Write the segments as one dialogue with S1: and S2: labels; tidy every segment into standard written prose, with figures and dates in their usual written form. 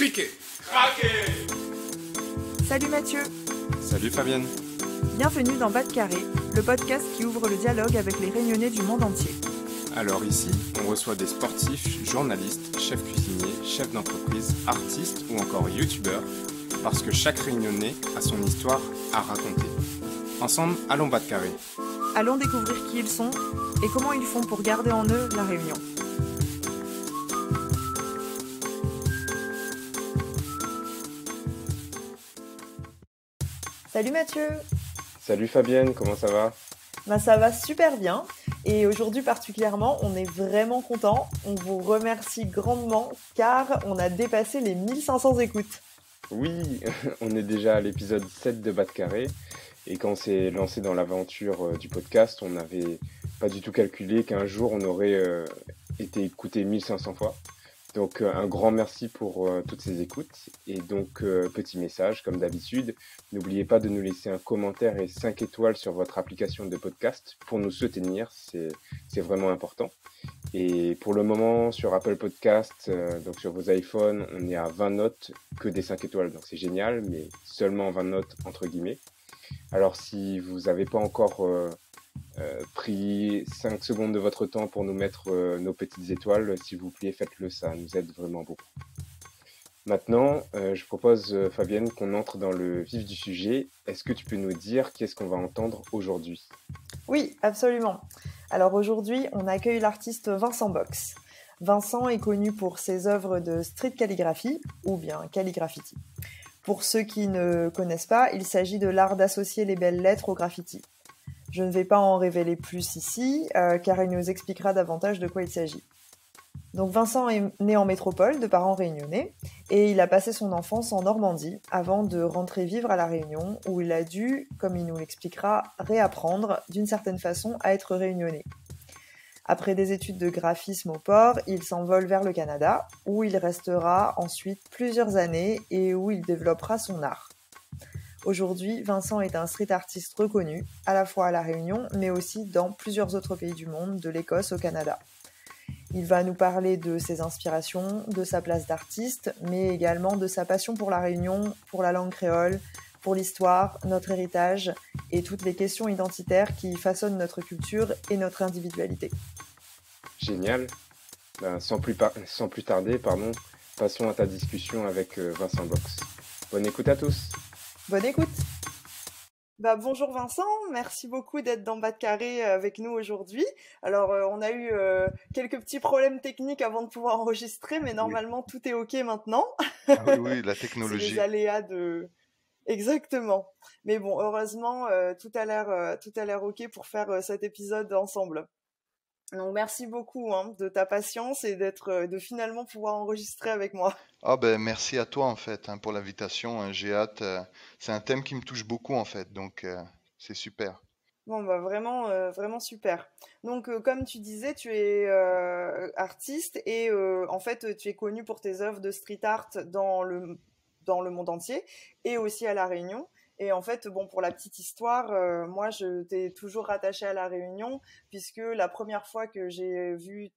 S1: Cliquez.
S2: Craquez.
S3: Salut Mathieu.
S4: Salut Fabienne.
S3: Bienvenue dans Bas de Carré, le podcast qui ouvre le dialogue avec les Réunionnais du monde entier.
S4: Alors ici, on reçoit des sportifs, journalistes, chefs cuisiniers, chefs d'entreprise, artistes ou encore youtubeurs, parce que chaque Réunionnais a son histoire à raconter. Ensemble, allons Bas de Carré.
S3: Allons découvrir qui ils sont et comment ils font pour garder en eux la Réunion. Salut Mathieu.
S4: Salut Fabienne, comment ça va?
S3: Ça va super bien et aujourd'hui particulièrement on est vraiment content. On vous remercie grandement car on a dépassé les 1500 écoutes.
S4: Oui, on est déjà à l'épisode 7 de Bas de Carré et quand on s'est lancé dans l'aventure du podcast, on n'avait pas du tout calculé qu'un jour on aurait été écouté 1500 fois. Donc un grand merci pour toutes ces écoutes et donc petit message comme d'habitude, n'oubliez pas de nous laisser un commentaire et 5 étoiles sur votre application de podcast pour nous soutenir, c'est vraiment important. Et pour le moment sur Apple Podcast, donc sur vos iPhones, on est à 20 notes que des 5 étoiles, donc c'est génial, mais seulement 20 notes entre guillemets. Alors si vous n'avez pas encore pris 5 secondes de votre temps pour nous mettre nos petites étoiles, s'il vous plaît, faites-le, ça nous aide vraiment beaucoup. Maintenant, je propose, Fabienne, qu'on entre dans le vif du sujet. Est-ce que tu peux nous dire qu'est-ce qu'on va entendre aujourd'hui?
S3: Oui, absolument. Alors aujourd'hui, on accueille l'artiste Vincent Box. Vincent est connu pour ses œuvres de street calligraphie, ou bien calligraffiti. Pour ceux qui ne connaissent pas, il s'agit de l'art d'associer les belles lettres au graffiti. Je ne vais pas en révéler plus ici, car il nous expliquera davantage de quoi il s'agit. Donc Vincent est né en métropole, de parents réunionnais, et il a passé son enfance en Normandie, avant de rentrer vivre à La Réunion, où il a dû, comme il nous l'expliquera, réapprendre, d'une certaine façon, à être réunionnais. Après des études de graphisme au port, il s'envole vers le Canada, où il restera ensuite plusieurs années et où il développera son art. Aujourd'hui, Vincent est un street artiste reconnu, à la fois à La Réunion, mais aussi dans plusieurs autres pays du monde, de l'Écosse au Canada. Il va nous parler de ses inspirations, de sa place d'artiste, mais également de sa passion pour La Réunion, pour la langue créole, pour l'histoire, notre héritage et toutes les questions identitaires qui façonnent notre culture et notre individualité.
S4: Génial. Sans plus tarder, passons à ta discussion avec Vincent Box. Bonne écoute à tous.
S3: Bonne écoute. Bonjour Vincent, merci beaucoup d'être dans Bas de Carré avec nous aujourd'hui. Alors on a eu quelques petits problèmes techniques avant de pouvoir enregistrer, mais normalement tout est ok maintenant.
S2: Ah oui, la technologie.
S3: C'est les aléas de... Exactement. Mais bon, heureusement, tout a l'air ok pour faire cet épisode ensemble. Donc merci beaucoup de ta patience et de finalement pouvoir enregistrer avec moi.
S2: Ah merci à toi en fait pour l'invitation. J'ai hâte. C'est un thème qui me touche beaucoup en fait, donc c'est super.
S3: Bon vraiment super. Donc comme tu disais, tu es artiste et en fait tu es connu pour tes œuvres de street art dans le monde entier et aussi à La Réunion. Et en fait, pour la petite histoire, moi, je t'ai toujours rattachée à La Réunion, puisque la première fois que j'ai vu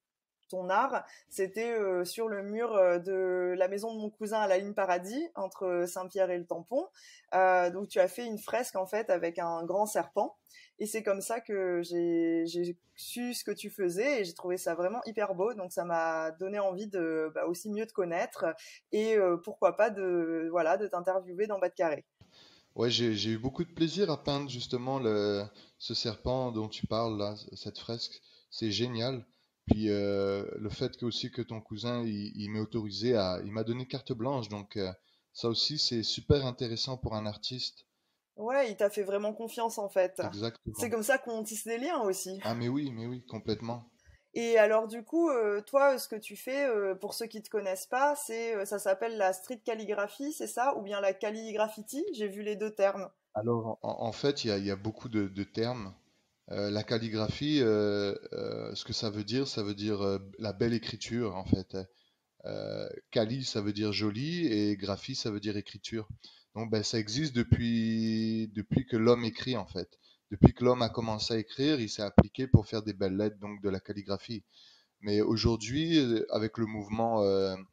S3: ton art, c'était sur le mur de la maison de mon cousin à la ligne Paradis, entre Saint-Pierre et le Tampon. Donc, tu as fait une fresque, en fait, avec un grand serpent. Et c'est comme ça que j'ai su ce que tu faisais et j'ai trouvé ça vraiment hyper beau. Donc, ça m'a donné envie de aussi mieux te connaître et pourquoi pas de t'interviewer dans Bas de Carré.
S2: Ouais, j'ai eu beaucoup de plaisir à peindre justement ce serpent dont tu parles là, cette fresque. C'est génial. Puis le fait que aussi que ton cousin il m'ait autorisé il m'a donné carte blanche, donc ça aussi c'est super intéressant pour un artiste.
S3: Ouais, il t'a fait vraiment confiance en fait. C'est
S2: Exactement.
S3: comme ça qu'on tisse des liens aussi.
S2: Ah mais oui, complètement.
S3: Et alors du coup, toi, ce que tu fais, pour ceux qui te connaissent pas, ça s'appelle la street calligraphie, c'est ça? Ou bien la calligraffiti? J'ai vu les deux termes.
S2: Alors, en fait, il y a beaucoup de termes. La calligraphie, ce que ça veut dire la belle écriture, en fait. Calli, ça veut dire joli, et graphie, ça veut dire écriture. Donc, ça existe depuis que l'homme écrit, en fait. Depuis que l'homme a commencé à écrire, il s'est appliqué pour faire des belles lettres, donc de la calligraphie. Mais aujourd'hui, avec le mouvement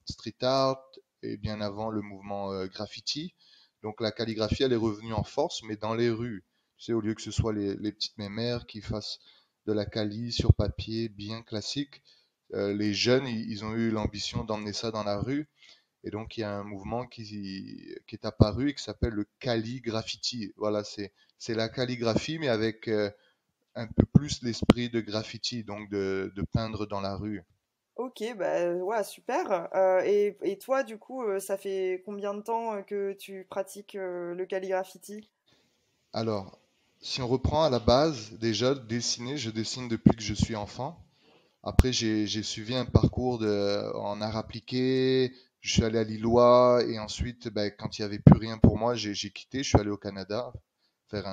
S2: street art et bien avant le mouvement graffiti. Donc la calligraphie, elle est revenue en force, mais dans les rues. Tu sais, au lieu que ce soit les petites mémères qui fassent de la cali sur papier bien classique, les jeunes, ils ont eu l'ambition d'emmener ça dans la rue. Et donc, il y a un mouvement qui est apparu et qui s'appelle le calligraffiti. Voilà, c'est la calligraphie, mais avec un peu plus l'esprit de graffiti, donc de peindre dans la rue.
S3: Ok, bah ouais, super. Et toi, du coup, ça fait combien de temps que tu pratiques le calligraffiti?
S2: Alors, si on reprend à la base, déjà, dessiner, je dessine depuis que je suis enfant. Après, j'ai suivi un parcours en art appliqué. Je suis allé à Lillois et ensuite, ben, quand il n'y avait plus rien pour moi, j'ai quitté. Je suis allé au Canada faire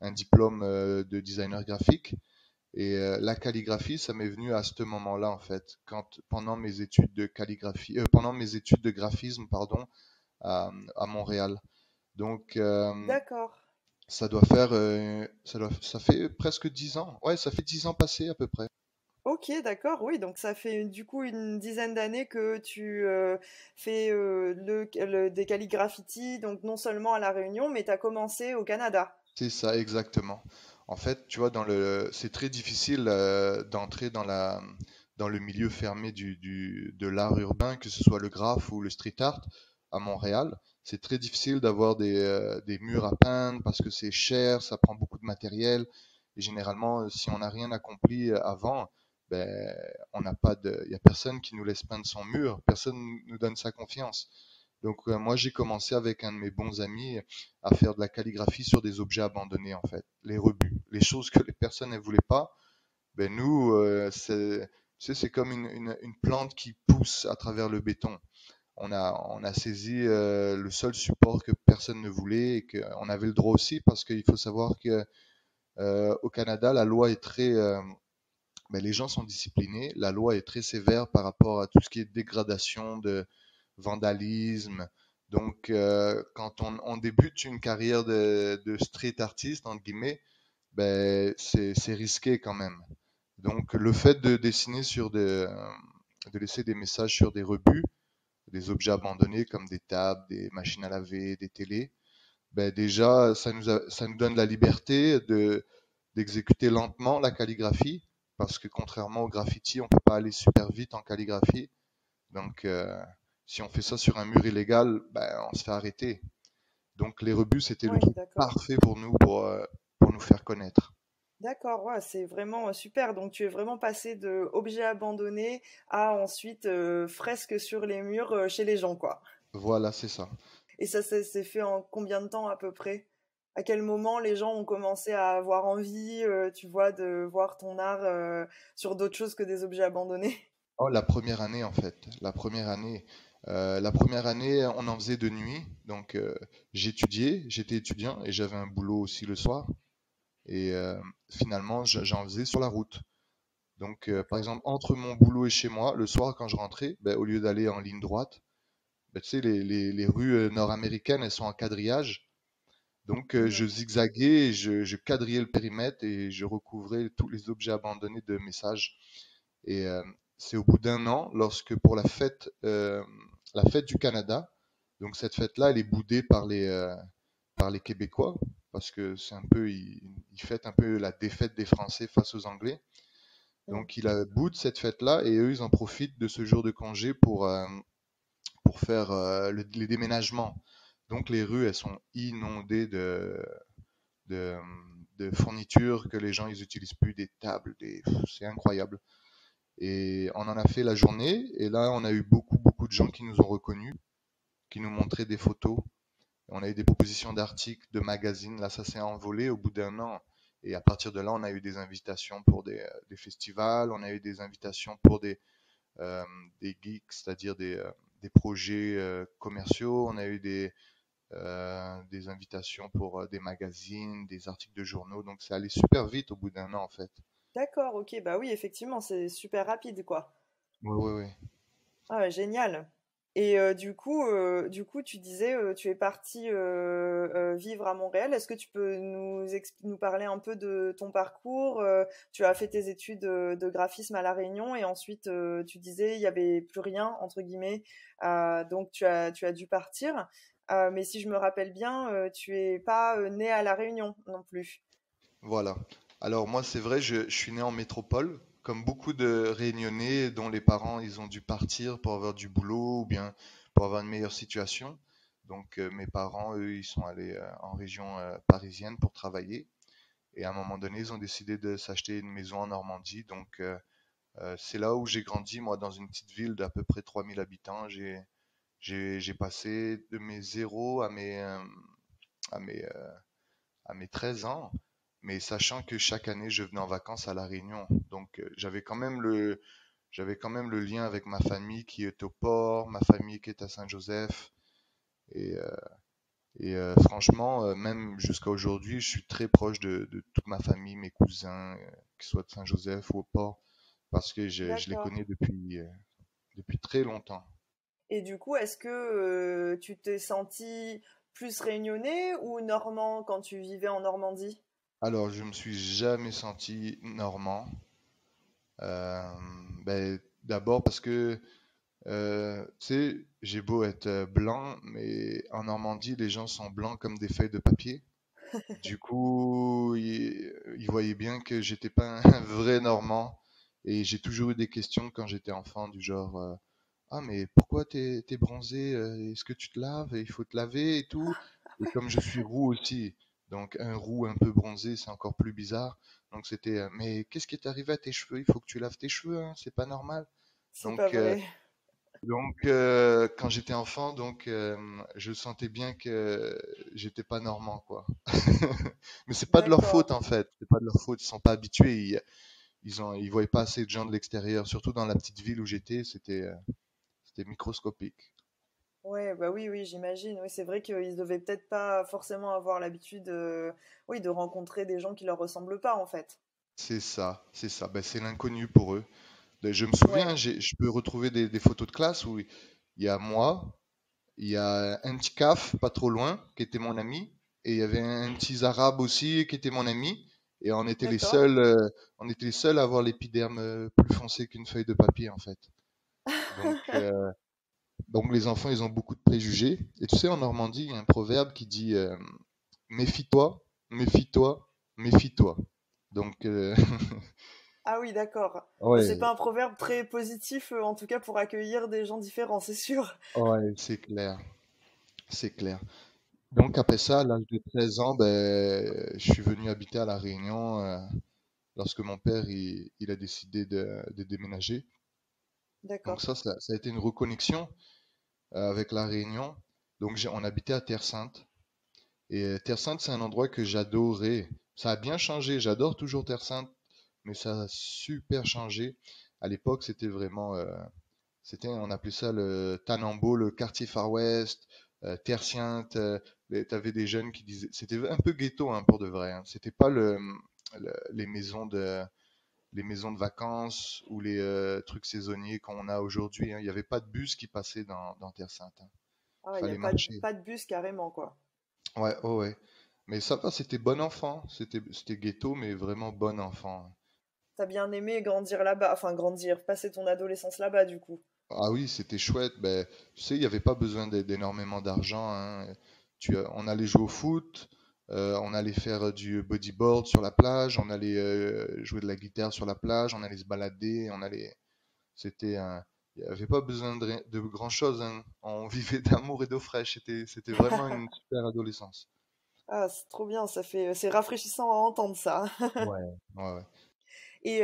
S2: un diplôme de designer graphique. Et la calligraphie, ça m'est venu à ce moment-là, en fait, pendant mes études de calligraphie, pendant mes études de graphisme, pardon, à Montréal. Donc,
S3: D'accord.
S2: ça fait presque 10 ans. Ouais, ça fait 10 ans passés à peu près.
S3: Ok, d'accord, oui, donc ça fait du coup une dizaine d'années que tu fais des calligraphitis, donc non seulement à La Réunion, mais tu as commencé au Canada.
S2: C'est ça, exactement. En fait, tu vois, c'est très difficile d'entrer dans le milieu fermé de l'art urbain, que ce soit le graphe ou le street art à Montréal. C'est très difficile d'avoir des murs à peindre parce que c'est cher, ça prend beaucoup de matériel. Et généralement, si on n'a rien accompli avant, ben, il y a personne qui nous laisse peindre son mur, personne nous donne sa confiance. Donc moi j'ai commencé avec un de mes bons amis à faire de la calligraphie sur des objets abandonnés en fait, les rebuts, les choses que les personnes ne voulaient pas. Ben nous, tu sais, c'est comme une plante qui pousse à travers le béton. On a saisi le seul support que personne ne voulait et qu'on avait le droit aussi parce qu'il faut savoir que au Canada, la loi est ben, les gens sont disciplinés, la loi est très sévère par rapport à tout ce qui est dégradation, de vandalisme. Donc, quand on débute une carrière de street artiste, entre guillemets, ben, c'est risqué quand même. Donc, le fait de dessiner de laisser des messages sur des rebuts, des objets abandonnés comme des tables, des machines à laver, des télés, ben déjà, ça nous donne la liberté d'exécuter lentement la calligraphie, parce que contrairement au graffiti, on peut pas aller super vite en calligraphie. Donc, si on fait ça sur un mur illégal, ben, on se fait arrêter. Donc, les rebuts, c'était le
S3: Oui,
S2: truc
S3: d'accord.
S2: parfait pour nous, pour nous faire connaître.
S3: D'accord, ouais, c'est vraiment super. Donc tu es vraiment passé de objets abandonnés à ensuite fresques sur les murs chez les gens, quoi.
S2: Voilà, c'est ça.
S3: Et ça s'est fait en combien de temps à peu près? À quel moment les gens ont commencé à avoir envie, tu vois, de voir ton art sur d'autres choses que des objets abandonnés?
S2: Oh, la première année, en fait. La première année, on en faisait de nuit. Donc, j'étais étudiant et j'avais un boulot aussi le soir. Et finalement, j'en faisais sur la route. Donc, par
S3: D'accord.
S2: exemple, entre mon boulot et chez moi, le soir, quand je rentrais, ben, au lieu d'aller en ligne droite, ben, tu sais, les rues nord-américaines, elles sont en quadrillage. Donc, je
S3: Mhm.
S2: zigzaguais, et je quadrillais le périmètre et je recouvrais tous les objets abandonnés de messages. Et c'est au bout d'un an, lorsque pour la fête du Canada, donc cette fête-là, elle est boudée par les Québécois, parce que c'est un peu, ils fêtent un peu la défaite des Français face aux Anglais.
S3: Mm.
S2: Donc, il a bout de cette fête-là et eux, ils en profitent de ce jour de congé pour faire les déménagements. Donc, les rues, elles sont inondées de, de fournitures que les gens, ils utilisent plus, des tables, c'est incroyable. Et on en a fait la journée et là, on a eu beaucoup de gens qui nous ont reconnus, qui nous montraient des photos. On a eu des propositions d'articles, de magazines. Là, ça s'est envolé au bout d'un an. Et à partir de là, on a eu des invitations pour des festivals, on a eu des invitations pour euh, des geeks, c'est-à-dire des projets commerciaux. On a eu des invitations pour des magazines, des articles de journaux. Donc, c'est allé super vite au bout d'un an, en fait.
S3: D'accord, ok, bah oui, effectivement, c'est super rapide, quoi.
S2: Oui, oui, oui.
S3: Ah ouais, génial. Et du coup, tu disais, tu es parti vivre à Montréal. Est-ce que tu peux nous parler un peu de ton parcours? Tu as fait tes études de graphisme à La Réunion et ensuite, tu disais, il y avait plus rien, entre guillemets, donc tu as dû partir. Mais si je me rappelle bien, tu es pas né à La Réunion non plus.
S2: Voilà. Alors moi, c'est vrai, je suis né en métropole, comme beaucoup de Réunionnais dont les parents, ils ont dû partir pour avoir du boulot ou bien pour avoir une meilleure situation. Donc mes parents, eux, ils sont allés en région parisienne pour travailler. Et à un moment donné, ils ont décidé de s'acheter une maison en Normandie. Donc c'est là où j'ai grandi, moi, dans une petite ville d'à peu près 3000 habitants. J'ai passé de mes 0 à mes, euh, à mes 13 ans, mais sachant que chaque année, je venais en vacances à La Réunion. Donc, j'avais quand même le lien avec ma famille qui est au port, ma famille qui est à Saint-Joseph. Et, euh, franchement, même jusqu'à aujourd'hui, je suis très proche de toute ma famille, mes cousins, qu'ils soient de Saint-Joseph ou au port, parce que je les
S3: D'accord.
S2: connais depuis très longtemps.
S3: Et du coup, est-ce que tu t'es senti plus réunionnais ou normand quand tu vivais en Normandie?
S2: Alors, je me suis jamais senti normand. Euh, d'abord parce que tu sais, j'ai beau être blanc, mais en Normandie, les gens sont blancs comme des feuilles de papier. Du coup, ils voyaient bien que j'étais pas un vrai Normand. Et j'ai toujours eu des questions quand j'étais enfant, du genre ah, mais pourquoi t'es bronzé? Est-ce que tu te laves? Il faut te laver et tout. Et comme je suis roux aussi, donc un roux un peu bronzé, c'est encore plus bizarre. Donc c'était mais qu'est-ce qui est arrivé à tes cheveux? Il faut que tu laves tes cheveux, hein, c'est pas normal.
S3: C'est pas
S2: Donc,
S3: vrai.
S2: quand j'étais enfant, je sentais bien que j'étais pas normand, quoi. Mais c'est pas de leur
S3: D'accord.
S2: faute en fait. C'est pas de leur faute. Ils sont pas habitués. Ils voyaient pas assez de gens de l'extérieur. Surtout dans la petite ville où j'étais, c'était microscopique.
S3: Ouais, bah oui, oui, j'imagine. Oui, c'est vrai qu'ils devaient peut-être pas forcément avoir l'habitude, oui, de rencontrer des gens qui leur ressemblent pas, en fait.
S2: C'est ça, c'est ça. Ben, c'est l'inconnu pour eux. Ben, je me
S3: Ouais,
S2: souviens, je peux retrouver des photos de classe où il y a moi, il y a un petit CAF pas trop loin qui était mon ami, et il y avait un petit arabe aussi qui était mon ami, et
S3: d'accord.
S2: on était les seuls à avoir l'épiderme plus foncé qu'une feuille de papier en fait. Donc, donc les enfants ils ont beaucoup de préjugés. Et tu sais, en Normandie, il y a un proverbe qui dit méfie-toi, méfie-toi, méfie-toi. Donc,
S3: Ah oui, d'accord. Bah, c'est
S2: ouais,
S3: pas un proverbe très positif, en tout cas pour accueillir des gens différents, c'est sûr.
S2: ouais, c'est clair, c'est clair. Donc après ça, à l'âge de 13 ans, ben, je suis venu habiter à La Réunion lorsque mon père il a décidé de déménager. Donc
S3: D'accord.
S2: ça a été une reconnexion avec La Réunion. Donc on habitait à Terre Sainte. Et Terre Sainte, c'est un endroit que j'adorais. Ça a bien changé, j'adore toujours Terre Sainte, mais ça a super changé. À l'époque, on appelait ça le Tanambo, le quartier Far West, Terre Sainte. T'avais des jeunes qui disaient, c'était un peu ghetto hein, pour de vrai. Hein. C'était pas les maisons de vacances ou les trucs saisonniers qu'on a aujourd'hui. Hein. Il n'y avait pas de bus qui passait dans Terre Sainte. Hein.
S3: Ah,
S2: Il
S3: il y a
S2: fallait marcher.
S3: pas de bus carrément, quoi.
S2: Ouais, oh ouais. Mais ça va, c'était bon enfant. C'était ghetto, mais vraiment bon enfant.
S3: T'as bien aimé grandir là-bas, enfin grandir, passer ton adolescence là-bas, du coup.
S2: Ah oui, c'était chouette. Ben, tu sais, il n'y avait pas besoin d'énormément d'argent. Hein. On allait jouer au foot, on allait faire du bodyboard sur la plage, on allait jouer de la guitare sur la plage, on allait se balader, il n'y avait pas besoin de grand-chose. Hein. On vivait d'amour et d'eau fraîche. C'était vraiment une super adolescence.
S3: Ah, c'est trop bien, c'est rafraîchissant à entendre ça.
S2: Ouais, ouais, ouais.
S3: Et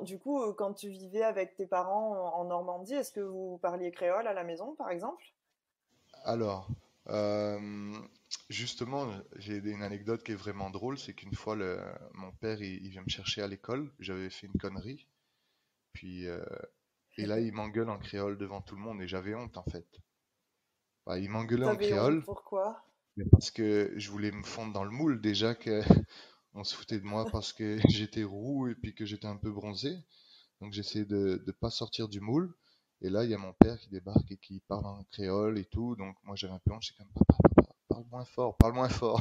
S3: du coup, quand tu vivais avec tes parents en Normandie, est-ce que vous parliez créole à la maison, par exemple?
S2: Alors, euh, justement, j'ai une anecdote qui est vraiment drôle, c'est qu'une fois, mon père, il vient me chercher à l'école, j'avais fait une connerie, puis, et là, il m'engueule en créole devant tout le monde, et j'avais honte, en fait. Bah, il m'engueulait en
S3: T'avais honte,
S2: créole,
S3: pourquoi?
S2: mais parce que je voulais me fondre dans le moule, déjà que on se foutait de moi parce que j'étais roux et puis que j'étais un peu bronzé, donc j'essayais de pas sortir du moule, Et là, il y a mon père qui débarque et qui parle en créole et tout. Donc moi, j'avais un peu honte. Je suis comme, papa, papa, parle moins fort, parle moins fort.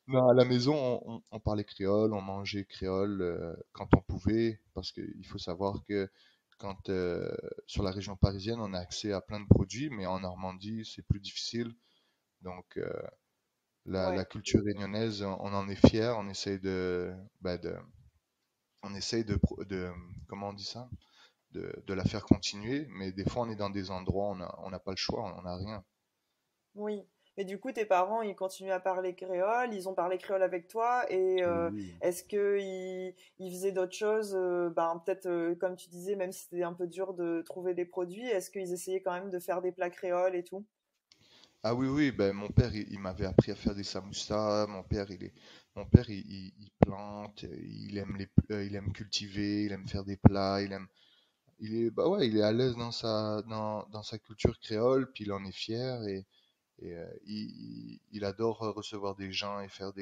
S2: Non, à la maison, on parlait créole, on mangeait créole quand on pouvait, parce qu'il faut savoir que quand sur la région parisienne, on a accès à plein de produits, mais en Normandie, c'est plus difficile. Donc, la
S3: Ouais.
S2: culture réunionnaise, on en est fier, on essaye comment on dit ça? De la faire continuer, mais des fois, on est dans des endroits, on n'a pas le choix, on n'a rien.
S3: Oui. Et du coup, tes parents, ils continuent à parler créole, ils ont parlé créole avec toi, et
S2: Oui.
S3: est-ce que ils faisaient d'autres choses, ben peut-être comme tu disais, même si c'était un peu dur de trouver des produits, est-ce qu'ils essayaient quand même de faire des plats créoles et tout?
S2: Ah oui, oui, ben mon père, il m'avait appris à faire des samoussas. Mon père, il plante, il aime cultiver, il aime faire des plats, bah ouais, il est à l'aise dans sa culture créole, puis il en est fier et il adore recevoir des gens et faire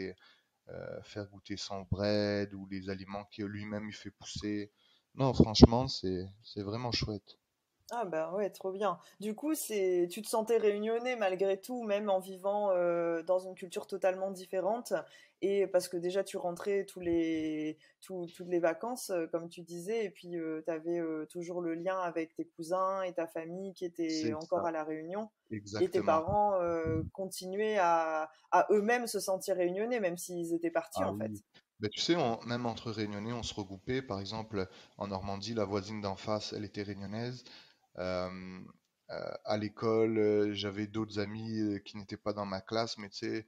S2: goûter son bread ou les aliments que lui-même il fait pousser. Non, franchement, c'est vraiment chouette.
S3: Ah bah ouais, trop bien. Du coup, tu te sentais réunionnais malgré tout, même en vivant dans une culture totalement différente. Et parce que déjà, tu rentrais toutes les vacances, comme tu disais, et puis tu avais toujours le lien avec tes cousins et ta famille qui étaient
S2: C'est
S3: encore
S2: ça,
S3: à La Réunion. Et tes
S2: exactement.
S3: parents continuaient à eux-mêmes se sentir réunionnais, même s'ils étaient partis
S2: Ah
S3: en fait.
S2: oui. Ben, tu sais, même entre Réunionnais, on se regroupait. Par exemple, en Normandie, la voisine d'en face, elle était réunionnaise. Euh, à l'école, j'avais d'autres amis qui n'étaient pas dans ma classe, mais tu sais,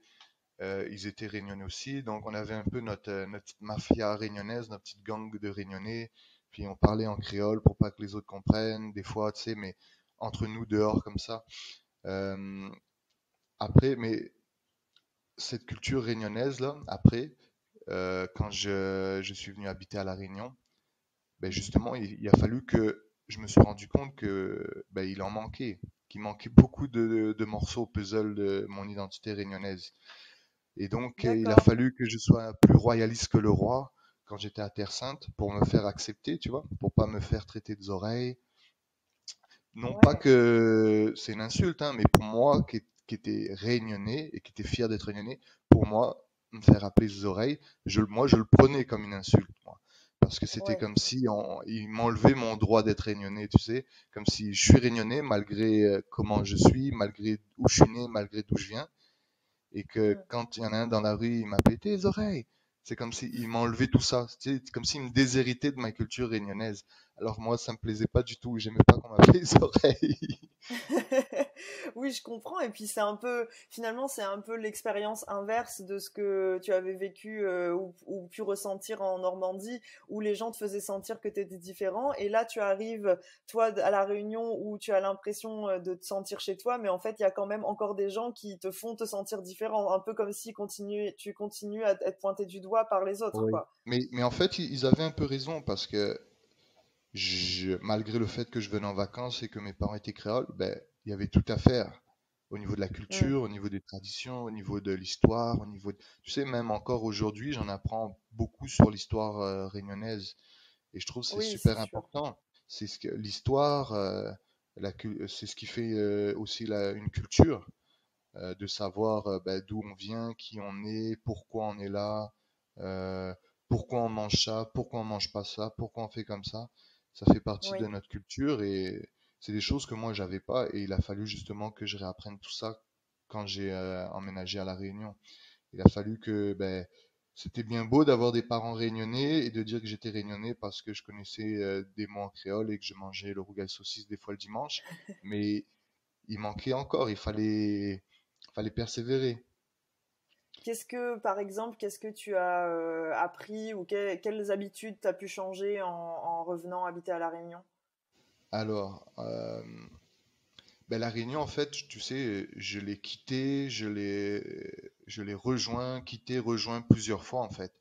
S2: ils étaient réunionnais aussi. Donc, on avait un peu notre petite mafia réunionnaise, notre petite gang de réunionnais. Puis, on parlait en créole pour pas que les autres comprennent, des fois, tu sais, mais entre nous, dehors, comme ça. Euh, Après, mais cette culture réunionnaise, là, après, quand je suis venu habiter à La Réunion, ben justement, il a fallu que je me suis rendu compte que ben, il en manquait, qu'il manquait beaucoup de morceaux au puzzle de mon identité réunionnaise. Et donc, il a
S3: D'accord.
S2: fallu que je sois plus royaliste que le roi quand j'étais à Terre Sainte pour me faire accepter, tu vois, pour pas me faire traiter des oreilles. Non pas
S3: Ouais.
S2: que c'est une insulte, hein, mais pour moi, qui était réunionnais et qui était fier d'être réunionnais, pour moi, me faire appeler des oreilles, moi, je le prenais comme une insulte, moi. Parce que c'était
S3: Ouais.
S2: comme si il m'enlevait mon droit d'être réunionnais, tu sais, comme si je suis réunionnais malgré comment je suis, malgré où je suis né, malgré d'où je viens, et que
S3: Mm.
S2: quand il y en a un dans la rue, il m'appelait tes oreilles. C'est comme s'il m'enlevait tout ça. C'est comme s'il me déshéritait de ma culture réunionnaise. Alors moi, ça me plaisait pas du tout. J'aimais pas qu'on m'appelle les oreilles.
S3: Oui, je comprends. Et puis c'est un peu, finalement, c'est un peu l'expérience inverse de ce que tu avais vécu ou pu ressentir en Normandie, où les gens te faisaient sentir que tu étais différent. Et là, tu arrives, toi, à la Réunion, où tu as l'impression de te sentir chez toi, mais en fait, il y a quand même encore des gens qui te font te sentir différent, un peu comme si tu continues à être pointé du doigt par les autres,
S2: Oui.
S3: quoi.
S2: Mais en fait, ils avaient un peu raison parce que malgré le fait que je venais en vacances et que mes parents étaient créoles, ben, il y avait tout à faire au niveau de la
S3: Mm.
S2: culture, au niveau des traditions, au niveau de l'histoire, tu sais, même encore aujourd'hui, j'en apprends beaucoup sur l'histoire réunionnaise et je trouve que c'est
S3: Oui, c'est
S2: super
S3: sûr.
S2: important. C'est ce que l'histoire, c'est ce qui fait aussi une culture, de savoir ben, d'où on vient, qui on est, pourquoi on est là, euh, pourquoi on mange ça, pourquoi on mange pas ça, pourquoi on fait comme ça. Ça fait partie de
S3: Oui.
S2: notre culture et c'est des choses que moi j'avais pas et il a fallu justement que je réapprenne tout ça quand j'ai emménagé à La Réunion. Il a fallu que ben, c'était bien beau d'avoir des parents réunionnais et de dire que j'étais réunionnais parce que je connaissais des mots en créole et que je mangeais le rougail saucisse des fois le dimanche, mais il manquait encore, fallait persévérer.
S3: Par exemple, qu'est-ce que tu as appris ou quelles habitudes tu as pu changer en revenant habiter à La Réunion?
S2: Alors, ben La Réunion, en fait, tu sais, je l'ai quitté, je l'ai rejoint, quitté, rejoint plusieurs fois, en fait.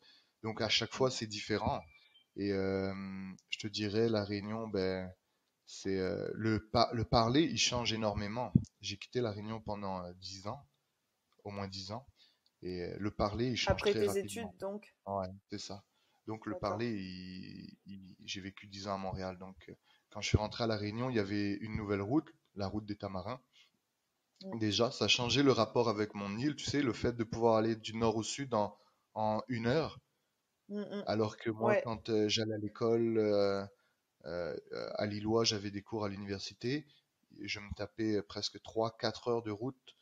S2: Donc, à chaque fois, c'est différent. Et je te dirais, La Réunion, ben, c'est le parler, il change énormément. J'ai quitté La Réunion pendant 10 ans, au moins 10 ans, et le parler, il change
S3: Après
S2: très
S3: tes études,
S2: rapidement.
S3: donc?
S2: Ouais, c'est ça. Donc le
S3: D'accord.
S2: parler, j'ai vécu 10 ans à Montréal. Donc quand je suis rentré à La Réunion, il y avait une nouvelle route, la route des Tamarins.
S3: Mm.
S2: Déjà, ça a changé le rapport avec mon île, tu sais, le fait de pouvoir aller du nord au sud en 1 heure,
S3: Mm, mm.
S2: alors que moi,
S3: Ouais,
S2: quand j'allais à l'école à Lillois, j'avais des cours à l'université, et je me tapais presque 3 4 heures de route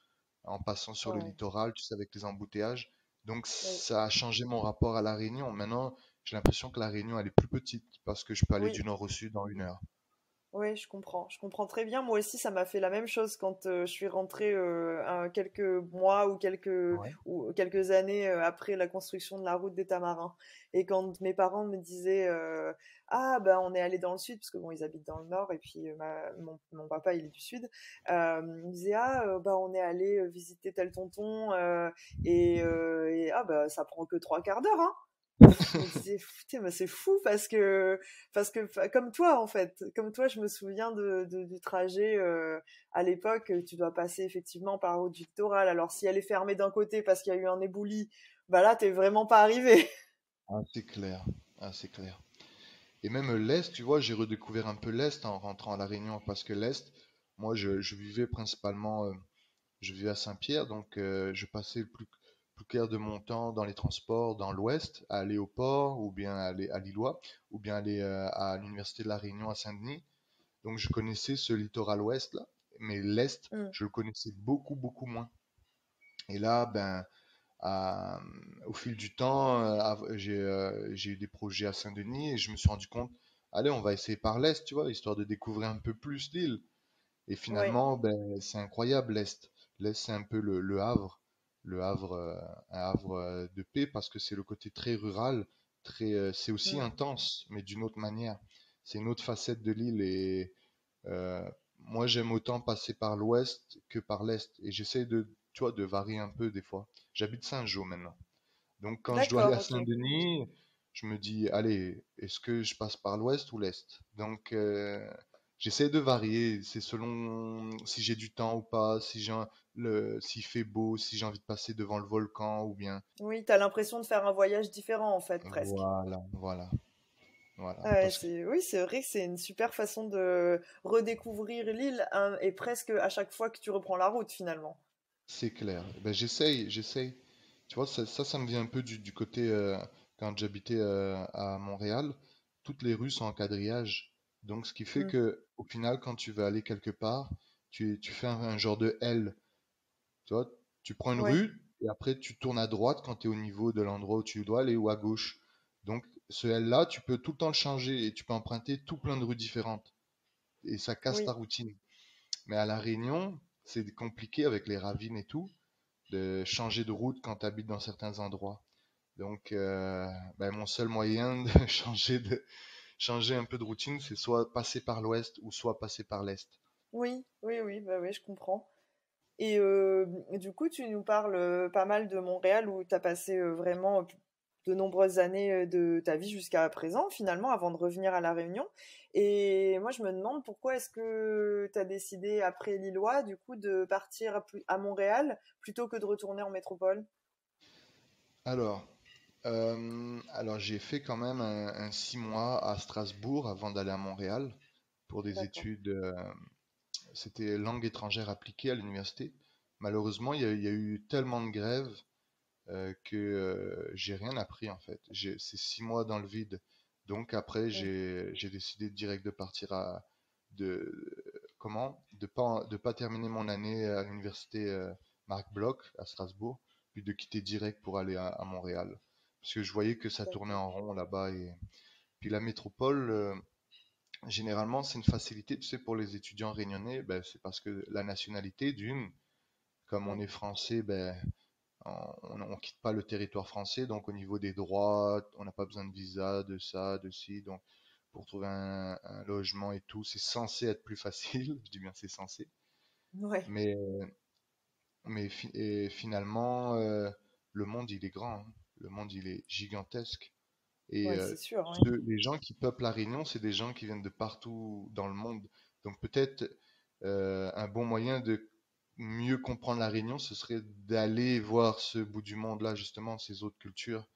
S2: en passant sur le
S3: ouais,
S2: littoral, tu sais, avec les embouteillages. Donc
S3: oui,
S2: ça a changé mon rapport à La Réunion. Maintenant, j'ai l'impression que La Réunion, elle est plus petite parce que je peux aller
S3: oui.
S2: du nord au sud en 1 heure.
S3: Oui, je comprends. Je comprends très bien. Moi aussi, ça m'a fait la même chose quand je suis rentrée quelques mois
S2: Ouais.
S3: ou quelques années après la construction de la route des Tamarins. Et quand mes parents me disaient ah ben on est allé dans le sud parce que bon ils habitent dans le nord et puis mon papa il est du sud. Ils me disaient ah bah on est allé visiter tel tonton et ah bah ça prend que 3 quarts d'heure hein. Je me disais, putain, mais c'est fou comme toi, en fait, comme toi, je me souviens du trajet à l'époque, tu dois passer effectivement par la route du littoral. Alors, si elle est fermée d'un côté parce qu'il y a eu un éboulis, bah là, t'es vraiment pas arrivé.
S2: Ah, c'est clair. Ah, c'est clair. Et même l'Est, tu vois, j'ai redécouvert un peu l'Est en rentrant à La Réunion parce que l'Est, moi, je vivais principalement, je vivais à Saint-Pierre, donc je passais le plus clair de mon temps dans les transports dans l'Ouest, à aller au port, ou bien aller à Lillois, ou bien aller à l'Université de La Réunion à Saint-Denis. Donc je connaissais ce littoral ouest là, mais l'Est,
S3: Mm.
S2: je le connaissais beaucoup, beaucoup moins. Et là, ben, à- au fil du temps, j'ai eu des projets à Saint-Denis et je me suis rendu compte, allez, on va essayer par l'Est, tu vois, histoire de découvrir un peu plus l'île. Et
S3: Ouais,
S2: finalement, ben, c'est incroyable l'Est. L'Est, c'est un peu le Havre, le Havre, un Havre de paix parce que c'est le côté très rural, c'est aussi
S3: mm.
S2: intense, mais d'une autre manière. C'est une autre facette de l'île et euh, moi, j'aime autant passer par l'Ouest que par l'Est et j'essaie tu vois, de varier un peu des fois. J'habite Saint-Jean maintenant. Donc quand je dois aller
S3: D'accord,
S2: à
S3: ok.
S2: Saint-Denis, je me dis, allez, est-ce que je passe par l'ouest ou l'est? Donc j'essaie de varier, c'est selon si j'ai du temps ou pas, s'il fait beau, si j'ai envie de passer devant le volcan ou bien.
S3: Oui, t'as l'impression de faire un voyage différent, en fait, presque.
S2: Voilà, voilà, voilà.
S3: Ouais,
S2: Parce que
S3: oui, c'est vrai que c'est une super façon de redécouvrir l'île hein, et presque à chaque fois que tu reprends la route, finalement.
S2: c'est clair. Ben, j'essaye. Tu vois, ça me vient un peu du côté, quand j'habitais à Montréal, toutes les rues sont en quadrillage. Donc, ce qui fait
S3: Mm.
S2: que, au final, quand tu vas aller quelque part, tu fais un genre de L. Tu vois, tu prends une
S3: Ouais,
S2: rue et après tu tournes à droite quand tu es au niveau de l'endroit où tu dois aller ou à gauche. Donc, ce L-là, tu peux tout le temps le changer et tu peux emprunter tout plein de rues différentes. Et ça casse ta
S3: oui.
S2: routine. Mais à La Réunion, c'est compliqué avec les ravines et tout de changer de route quand tu habites dans certains endroits. Donc, ben, mon seul moyen de changer un peu de routine, c'est soit passer par l'ouest ou soit passer par l'est.
S3: Oui, oui, oui, bah oui, je comprends. Et du coup, tu nous parles pas mal de Montréal où tu as passé vraiment de nombreuses années de ta vie jusqu'à présent, finalement, avant de revenir à La Réunion. Et moi, je me demande pourquoi est-ce que tu as décidé, après Lillois, du coup, de partir à Montréal plutôt que de retourner en métropole?
S2: Alors, alors j'ai fait quand même un 6 mois à Strasbourg avant d'aller à Montréal pour des
S3: D'accord.
S2: études. C'était langue étrangère appliquée à l'université. Malheureusement, il y a eu tellement de grèves que j'ai rien appris en fait. C'est 6 mois dans le vide. Donc après,
S3: Mm.
S2: j'ai décidé direct de partir de, de pas terminer mon année à l'université Marc Bloch à Strasbourg, puis de quitter direct pour aller à Montréal. Parce que je voyais que ça tournait
S3: D'accord.
S2: en rond là-bas. Et puis la métropole, généralement, c'est une facilité, tu sais, pour les étudiants réunionnais, ben, c'est parce que la nationalité d'une, comme on
S3: Mm.
S2: est français, ben, on quitte pas le territoire français, donc au niveau des droits, on n'a pas besoin de visa, de ça, de ci, donc pour trouver un logement et tout, c'est censé être plus facile, je dis bien c'est censé,
S3: Ouais,
S2: mais, et finalement, le monde il est grand, hein. Le monde il est gigantesque, et
S3: ouais, c'est sûr, oui.
S2: les gens qui peuplent La Réunion, c'est des gens qui viennent de partout dans le monde, donc peut-être un bon moyen de mieux comprendre La Réunion, ce serait d'aller voir ce bout du monde-là, justement, ces autres cultures.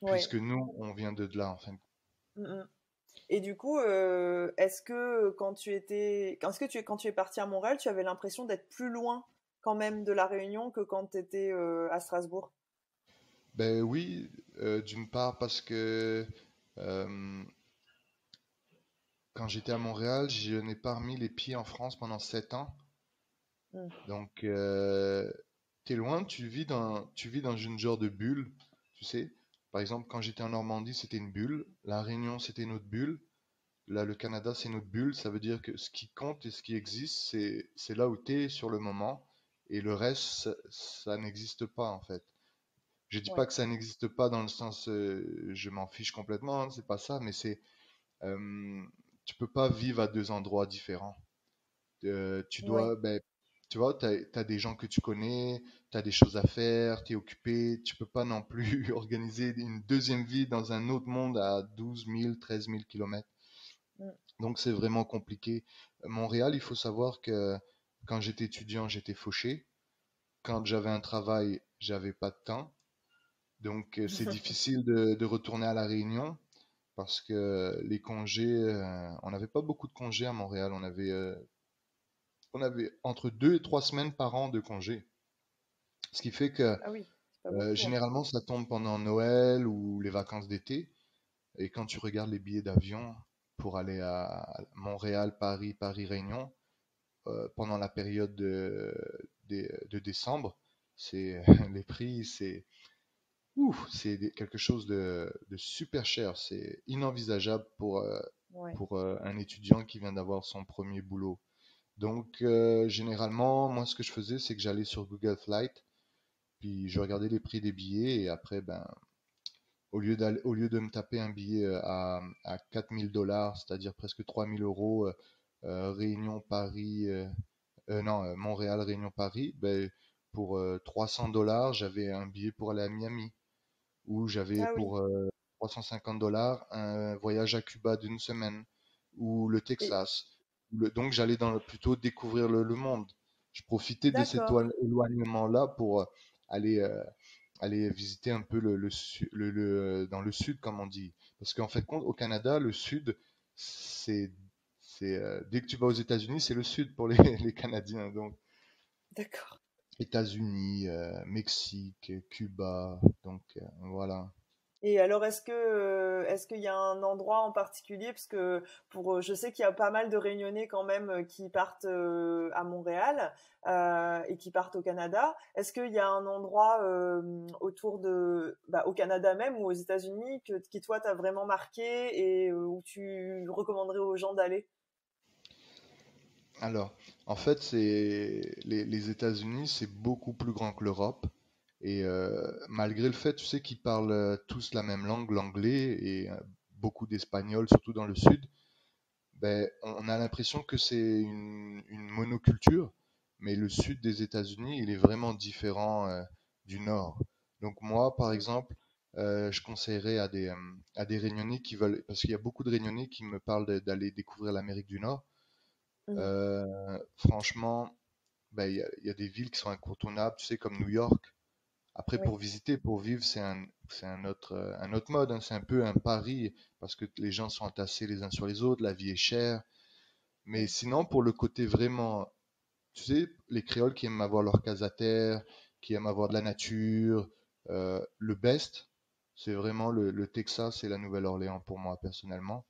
S3: Ouais.
S2: puisque nous, on vient de là, en fin.
S3: Mm, mm. Et du coup, est-ce que quand tu es parti à Montréal, tu avais l'impression d'être plus loin quand même de la Réunion que quand tu étais à Strasbourg?
S2: Ben oui, d'une part parce que euh, quand j'étais à Montréal, je n'ai pas remis les pieds en France pendant 7 ans.
S3: Mm.
S2: Donc, t'es loin, tu vis dans une genre de bulle, tu sais. Par exemple, quand j'étais en Normandie, c'était une bulle. La Réunion, c'était une autre bulle. Là, le Canada, c'est une autre bulle. Ça veut dire que ce qui compte et ce qui existe, c'est là où tu es sur le moment. Et le reste, ça n'existe pas, en fait. Je dis pas
S3: Ouais,
S2: que ça n'existe pas dans le sens, je m'en fiche complètement, hein, c'est pas ça, mais euh, tu peux pas vivre à deux endroits différents. Tu
S3: ouais,
S2: dois, ben, tu vois, t'as des gens que tu connais, tu as des choses à faire, tu es occupé, tu peux pas non plus organiser une deuxième vie dans un autre monde à 12 000, 13 000 kilomètres.
S3: mm,
S2: Donc c'est vraiment compliqué. Montréal, il faut savoir que quand j'étais étudiant, j'étais fauché. Quand j'avais un travail, j'avais pas de temps. Donc c'est difficile de retourner à La Réunion parce que les congés, on n'avait pas beaucoup de congés à Montréal. On avait entre 2 et 3 semaines par an de congés. Ce qui fait que
S3: ah oui, c'est pas beaucoup en fait.
S2: généralement ça tombe pendant Noël ou les vacances d'été. Et quand tu regardes les billets d'avion pour aller à Montréal, Paris, Paris-Réunion, pendant la période de décembre, c'est les prix, c'est quelque chose de super cher. C'est inenvisageable
S3: Ouais.
S2: pour un étudiant qui vient d'avoir son premier boulot. Donc, généralement, moi, ce que je faisais, c'est que j'allais sur Google Flight, puis je regardais les prix des billets, et après, ben, au lieu de me taper un billet à 4 000 $, c'est-à-dire presque 3 000 €, Réunion, Paris, non, Montréal, Réunion, Paris, ben, pour 300 $, j'avais un billet pour aller à Miami, ou j'avais
S3: Ah oui.
S2: pour 350 $ un voyage à Cuba d'une semaine, ou le
S3: Et
S2: Texas. Donc j'allais plutôt découvrir le monde. Je profitais de cet
S3: d'accord,
S2: éloignement-là pour aller visiter un peu dans le sud, comme on dit. Parce qu'en fait, au Canada, le sud, c'est, dès que tu vas aux États-Unis, c'est le sud pour les, les Canadiens. Donc,
S3: d'accord.
S2: États-Unis, Mexique, Cuba, donc voilà.
S3: Et alors, est-ce qu'il y a un endroit en particulier, parce que je sais qu'il y a pas mal de Réunionnais quand même qui partent à Montréal et qui partent au Canada. Est-ce qu'il y a un endroit au Canada même ou aux États-Unis qui toi t'a vraiment marqué et où tu recommanderais aux gens d'aller?
S2: Alors, en fait, les États-Unis, c'est beaucoup plus grand que l'Europe. Et malgré le fait, tu sais, qu'ils parlent tous la même langue, l'anglais, et beaucoup d'espagnol, surtout dans le sud, ben, on a l'impression que c'est une monoculture, mais le sud des États-Unis, il est vraiment différent du nord. Donc moi, par
S3: Mm,
S2: exemple, je conseillerais à des Réunionnais qui veulent, parce qu'il y a beaucoup de Réunionnais qui me parlent d'aller découvrir l'Amérique du Nord.
S3: mhm.
S2: Franchement, ben, il y a des villes qui sont incontournables, tu sais, comme New York. Après,
S3: Oui,
S2: pour visiter, pour vivre, c'est un autre mode, hein. C'est un peu un pari parce que les gens sont entassés les uns sur les autres, la vie est chère. Mais
S3: mm,
S2: sinon, pour le côté vraiment, tu sais, les créoles qui aiment avoir leur casa terre, qui aiment avoir de la nature, le best, c'est vraiment le Texas et la Nouvelle-Orléans pour moi personnellement.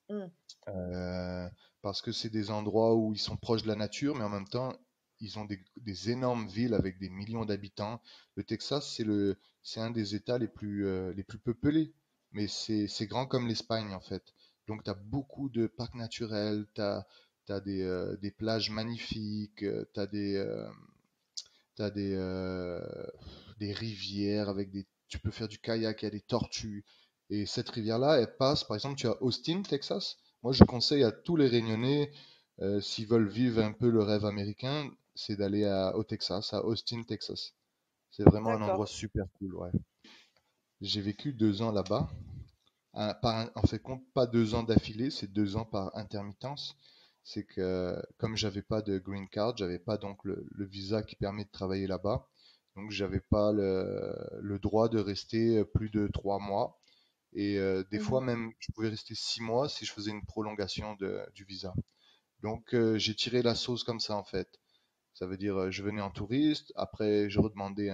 S3: mm.
S2: Euh, Parce que c'est des endroits où ils sont proches de la nature, mais en même temps, ils ont des énormes villes avec des millions d'habitants. Le Texas, c'est un des États les plus peuplés, mais c'est grand comme l'Espagne en fait. Donc, tu as beaucoup de parcs naturels, tu as des plages magnifiques, t'as des rivières avec tu peux faire du kayak, il y a des tortues. Et cette rivière-là, elle passe, par exemple, tu as Austin, Texas. Moi, je conseille à tous les Réunionnais, s'ils veulent vivre un peu le rêve américain, c'est d'aller au Texas, à Austin, Texas. C'est vraiment un endroit
S3: D'accord.
S2: super cool, ouais. J'ai vécu 2 ans là-bas. En fait, compte pas 2 ans d'affilée, c'est 2 ans par intermittence. C'est que comme j'avais pas de green card, j'avais pas donc le visa qui permet de travailler là-bas. Donc, j'avais pas le droit de rester plus de 3 mois. Et des fois
S3: Mhm.
S2: même, je pouvais rester 6 mois si je faisais une prolongation du visa. Donc, j'ai tiré la sauce comme ça, en fait. Ça veut dire, je venais en touriste, après, je redemandais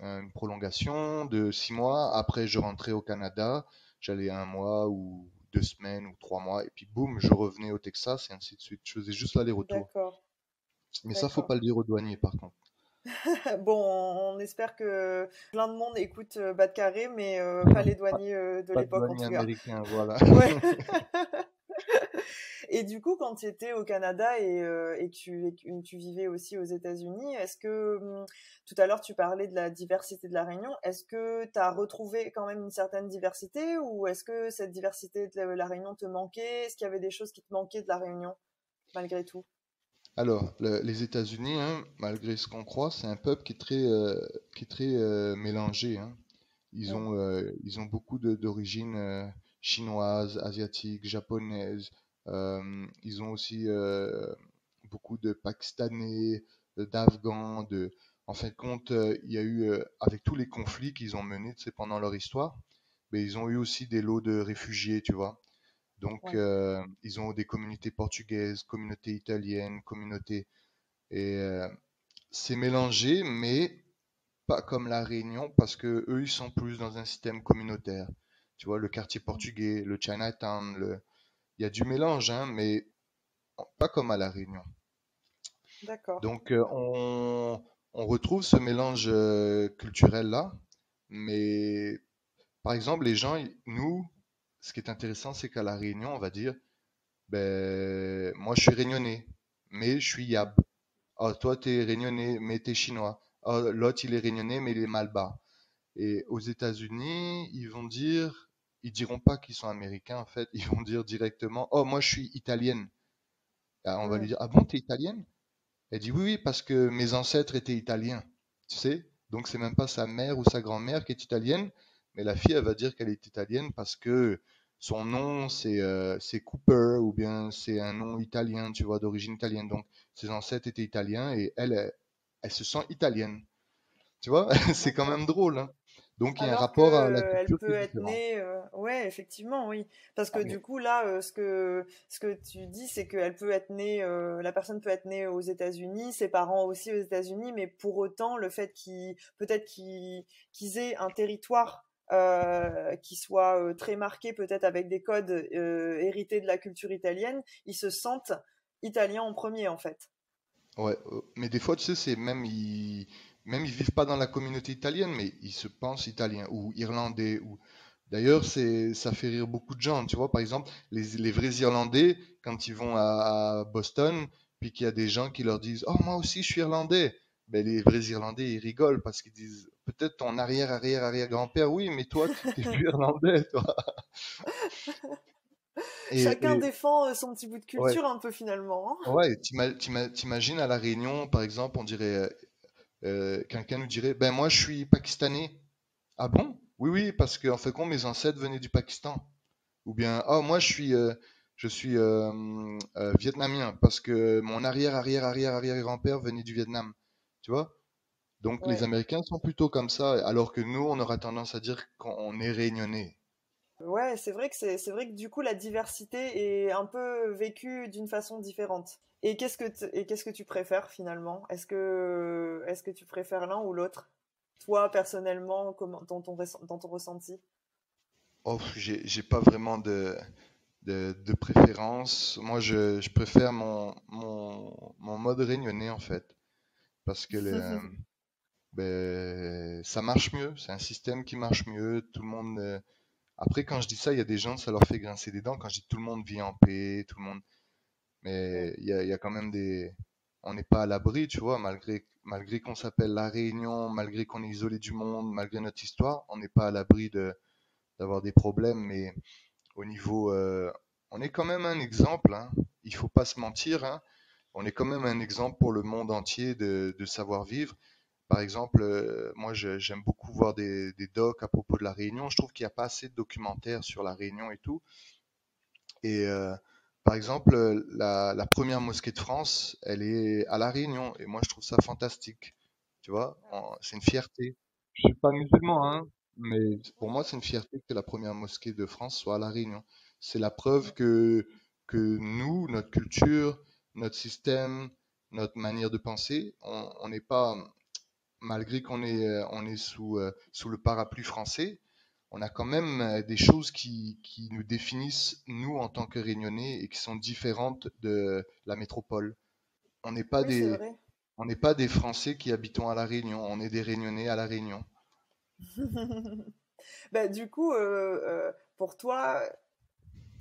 S2: une prolongation de 6 mois, après, je rentrais au Canada, j'allais 1 mois ou 2 semaines ou 3 mois, et puis boum, je revenais au Texas, et ainsi de suite. Je faisais juste l'aller-retour.
S3: D'accord,
S2: Mais ça, faut
S3: d'accord.
S2: pas le dire aux douaniers, par contre.
S3: Bon, on espère que plein de monde écoute Bas de Carré, mais pas les
S2: Pas,
S3: douaniers de
S2: pas de
S3: l'époque en
S2: douaniers
S3: tout cas.
S2: américains, voilà.
S3: Ouais. Et du coup, quand tu étais au Canada et que tu vivais aussi aux États-Unis, est-ce que tout à l'heure tu parlais de la diversité de la Réunion, est-ce que tu as retrouvé quand même une certaine diversité ou est-ce que cette diversité de la Réunion te manquait? Est-ce qu'il y avait des choses qui te manquaient de la Réunion malgré tout?
S2: Alors, les États-Unis, hein, malgré ce qu'on croit, c'est un peuple qui est très mélangé, hein.
S3: Mm.
S2: Ils ont beaucoup d'origines chinoises, asiatiques, japonaises. Ils ont aussi beaucoup de Pakistanais, d'Afghans. En fin de compte, il y a eu, avec tous les conflits qu'ils ont menés, tu sais, pendant leur histoire, mais ils ont eu aussi des lots de réfugiés, tu vois. Donc,
S3: Ouais,
S2: ils ont des communautés portugaises, communautés italiennes, communautés. Et c'est mélangé, mais pas comme la Réunion, parce que eux, ils sont plus dans un système communautaire. Tu vois, le quartier
S3: mm,
S2: portugais, le Chinatown, il y a du mélange, hein, mais pas comme à la Réunion.
S3: d'accord.
S2: Donc, on retrouve ce mélange culturel-là, mais par exemple, les gens, nous, ce qui est intéressant, c'est qu'à la Réunion, on va dire, ben, moi, je suis réunionnais, mais je suis
S3: Mm.
S2: Yab. Oh, toi, t'es réunionnais, mais t'es chinois. Oh, l'autre, il est réunionnais, mais il est malbar. Et aux États-Unis, ils diront pas qu'ils sont américains, en fait. Ils vont dire directement, oh, moi, je suis italienne. Ah, on va lui
S3: Mm.
S2: dire, ah bon, t'es italienne? Elle dit, oui, oui, parce que mes ancêtres étaient italiens. Tu sais? Donc, c'est même pas sa mère ou sa grand-mère qui est italienne, mais la fille, elle va dire qu'elle est italienne parce que son nom, c'est Cooper, ou bien c'est un nom italien, tu vois, d'origine italienne. Donc, ses ancêtres étaient italiens et elle se sent italienne. Tu vois? C'est quand
S3: D'accord.
S2: même drôle, hein. Donc, il y a un
S3: Alors que
S2: rapport à la
S3: elle
S2: culture qui
S3: peut
S2: est
S3: être
S2: différent.
S3: née, ouais, effectivement, oui. Parce que
S2: Ah,
S3: du
S2: mais
S3: coup, là, ce que tu dis, c'est qu'elle peut être née, la personne peut être née aux États-Unis, ses parents aussi aux États-Unis, mais pour autant, le fait peut-être qu'ils aient un territoire qui soit très marqué, peut-être avec des codes hérités de la culture italienne, ils se sentent italiens en premier, en fait.
S2: ouais, mais des fois, tu sais, même ils vivent pas dans la communauté italienne, mais ils se pensent italiens ou irlandais. D'ailleurs, ça fait rire beaucoup de gens. Tu vois, par exemple, les vrais Irlandais, quand ils vont à Boston, puis qu'il y a des gens qui leur disent, oh, moi aussi, je suis irlandais. Ben, les vrais Irlandais, ils rigolent parce qu'ils disent, peut-être ton arrière-arrière-arrière-grand-père, oui, mais toi, tu t'es plus irlandais, toi.
S3: Chacun
S2: Et
S3: défend son petit bout de
S2: ouais,
S3: culture un peu finalement, hein.
S2: ouais, t'imagines à La Réunion, par exemple, on dirait, quelqu'un nous dirait, ben moi je suis pakistanais. Ah bon? Oui, oui, parce qu'en fait, compte, mes ancêtres venaient du Pakistan. Ou bien, oh, moi je suis vietnamien, parce que mon arrière-arrière-arrière-arrière-grand-père venait du Vietnam. Tu vois? Donc les
S3: Ouais.
S2: Américains sont plutôt comme ça, alors que nous, on aura tendance à dire qu'on est réunionnais.
S3: Ouais, c'est vrai que du coup la diversité est un peu vécue d'une façon différente. Et qu'est-ce que tu préfères finalement? Est-ce que tu préfères l'un ou l'autre? Toi personnellement, comment dans ton ressenti?
S2: Oh, j'ai pas vraiment de préférence. Moi, je préfère mon mode réunionnais, en fait, parce que ben, ça marche mieux, c'est un système qui marche mieux, tout le monde... Après, quand je dis ça, il y a des gens, ça leur fait grincer des dents, quand je dis tout le monde vit en paix, tout le monde...
S3: Mm.
S2: Mais il y a quand même des... On n'est pas à l'abri, tu vois, malgré qu'on s'appelle La Réunion, malgré qu'on est isolé du monde, malgré notre histoire, on n'est pas à l'abri d'avoir des problèmes, mais au niveau... on est quand même un exemple, hein. Il faut pas se mentir, hein. On est quand même un exemple pour le monde entier de savoir-vivre. Par exemple, moi j'aime beaucoup voir des docs à propos de la Réunion. Je trouve qu'il n'y a pas assez de documentaires sur la Réunion et tout. Et par exemple, la première mosquée de France, elle est à la Réunion. Et moi je trouve ça fantastique. tu vois. C'est une fierté. Je suis pas musulman, hein, mais pour moi, c'est une fierté que la première mosquée de France soit à La Réunion. C'est la preuve que nous, notre culture, notre système, notre manière de penser, on n'est pas, malgré on est sous le parapluie français, on a quand même des choses qui nous définissent, nous, en tant que Réunionnais, et qui sont différentes de la métropole. On n'est pas
S3: Oui, c'est
S2: des,
S3: vrai.
S2: on n'est pas des Français qui habitons à La Réunion, on est des Réunionnais à La Réunion.
S3: Bah, du coup, pour toi,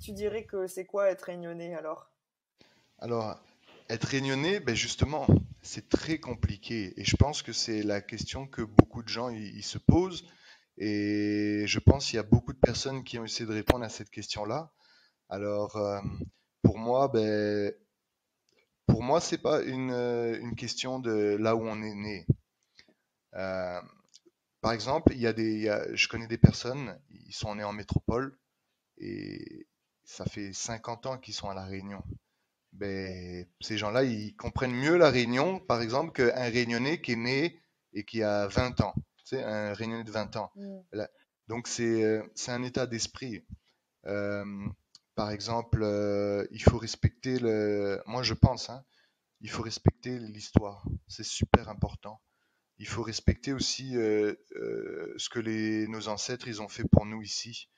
S3: tu dirais que c'est quoi être réunionnais alors?
S2: Alors, être Réunionnais, ben justement, c'est très compliqué, et je pense que c'est la question que beaucoup de gens ils se posent, et je pense qu'il y a beaucoup de personnes qui ont essayé de répondre à cette question-là. Alors, pour moi, ben, pour moi, c'est pas une question de là où on est né. Euh, Par exemple, je connais des personnes, ils sont nés en métropole et ça fait 50 ans qu'ils sont à La Réunion. Ben, ces gens-là, ils comprennent mieux La Réunion, par exemple, qu'un Réunionnais qui est né et qui a 20 ans. Tu sais, un Réunionnais de 20 ans.
S3: Mm.
S2: Là- Donc, c'est un état d'esprit. Euh, Par exemple, il faut respecter moi, je pense, hein, il faut respecter l'histoire. C'est super important. Il faut respecter aussi ce que nos ancêtres ils ont fait pour nous ici.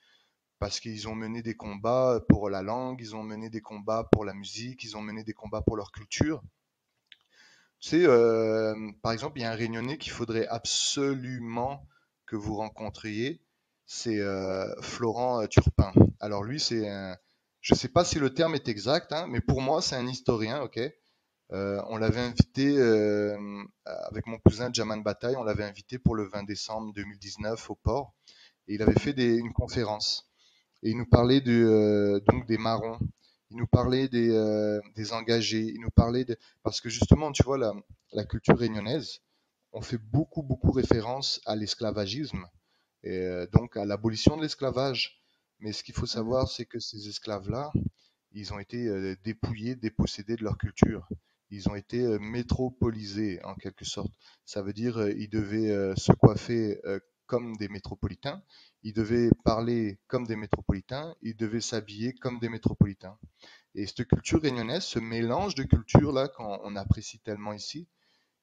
S2: Parce qu'ils ont mené des combats pour la langue, ils ont mené des combats pour la musique, ils ont mené des combats pour leur culture. Tu sais, par exemple, il y a un Réunionnais qu'il faudrait absolument que vous rencontriez, c'est
S3: Ouais.
S2: Florent Turpin. Alors lui, je ne sais pas si le terme est exact, hein, mais pour moi, c'est un historien, ok? On l'avait invité avec mon cousin Jaman Bataille, on l'avait invité pour le 20 décembre 2019 au port, et il avait fait une conférence. Et il nous parlait donc des marrons, il nous parlait des engagés, il nous parlait parce que justement, tu vois, la culture réunionnaise, on fait beaucoup, beaucoup référence à l'esclavagisme, et donc à l'abolition de l'esclavage. Mais ce qu'il faut
S3: Mhm.
S2: savoir, c'est que ces esclaves-là, ils ont été dépouillés, dépossédés de leur culture. Ils ont été métropolisés en quelque sorte. Ça veut dire ils devaient se coiffer comme des métropolitains, ils devaient parler comme des métropolitains, ils devaient s'habiller comme des métropolitains. Et cette culture réunionnaise, ce mélange de cultures là qu'on apprécie tellement ici,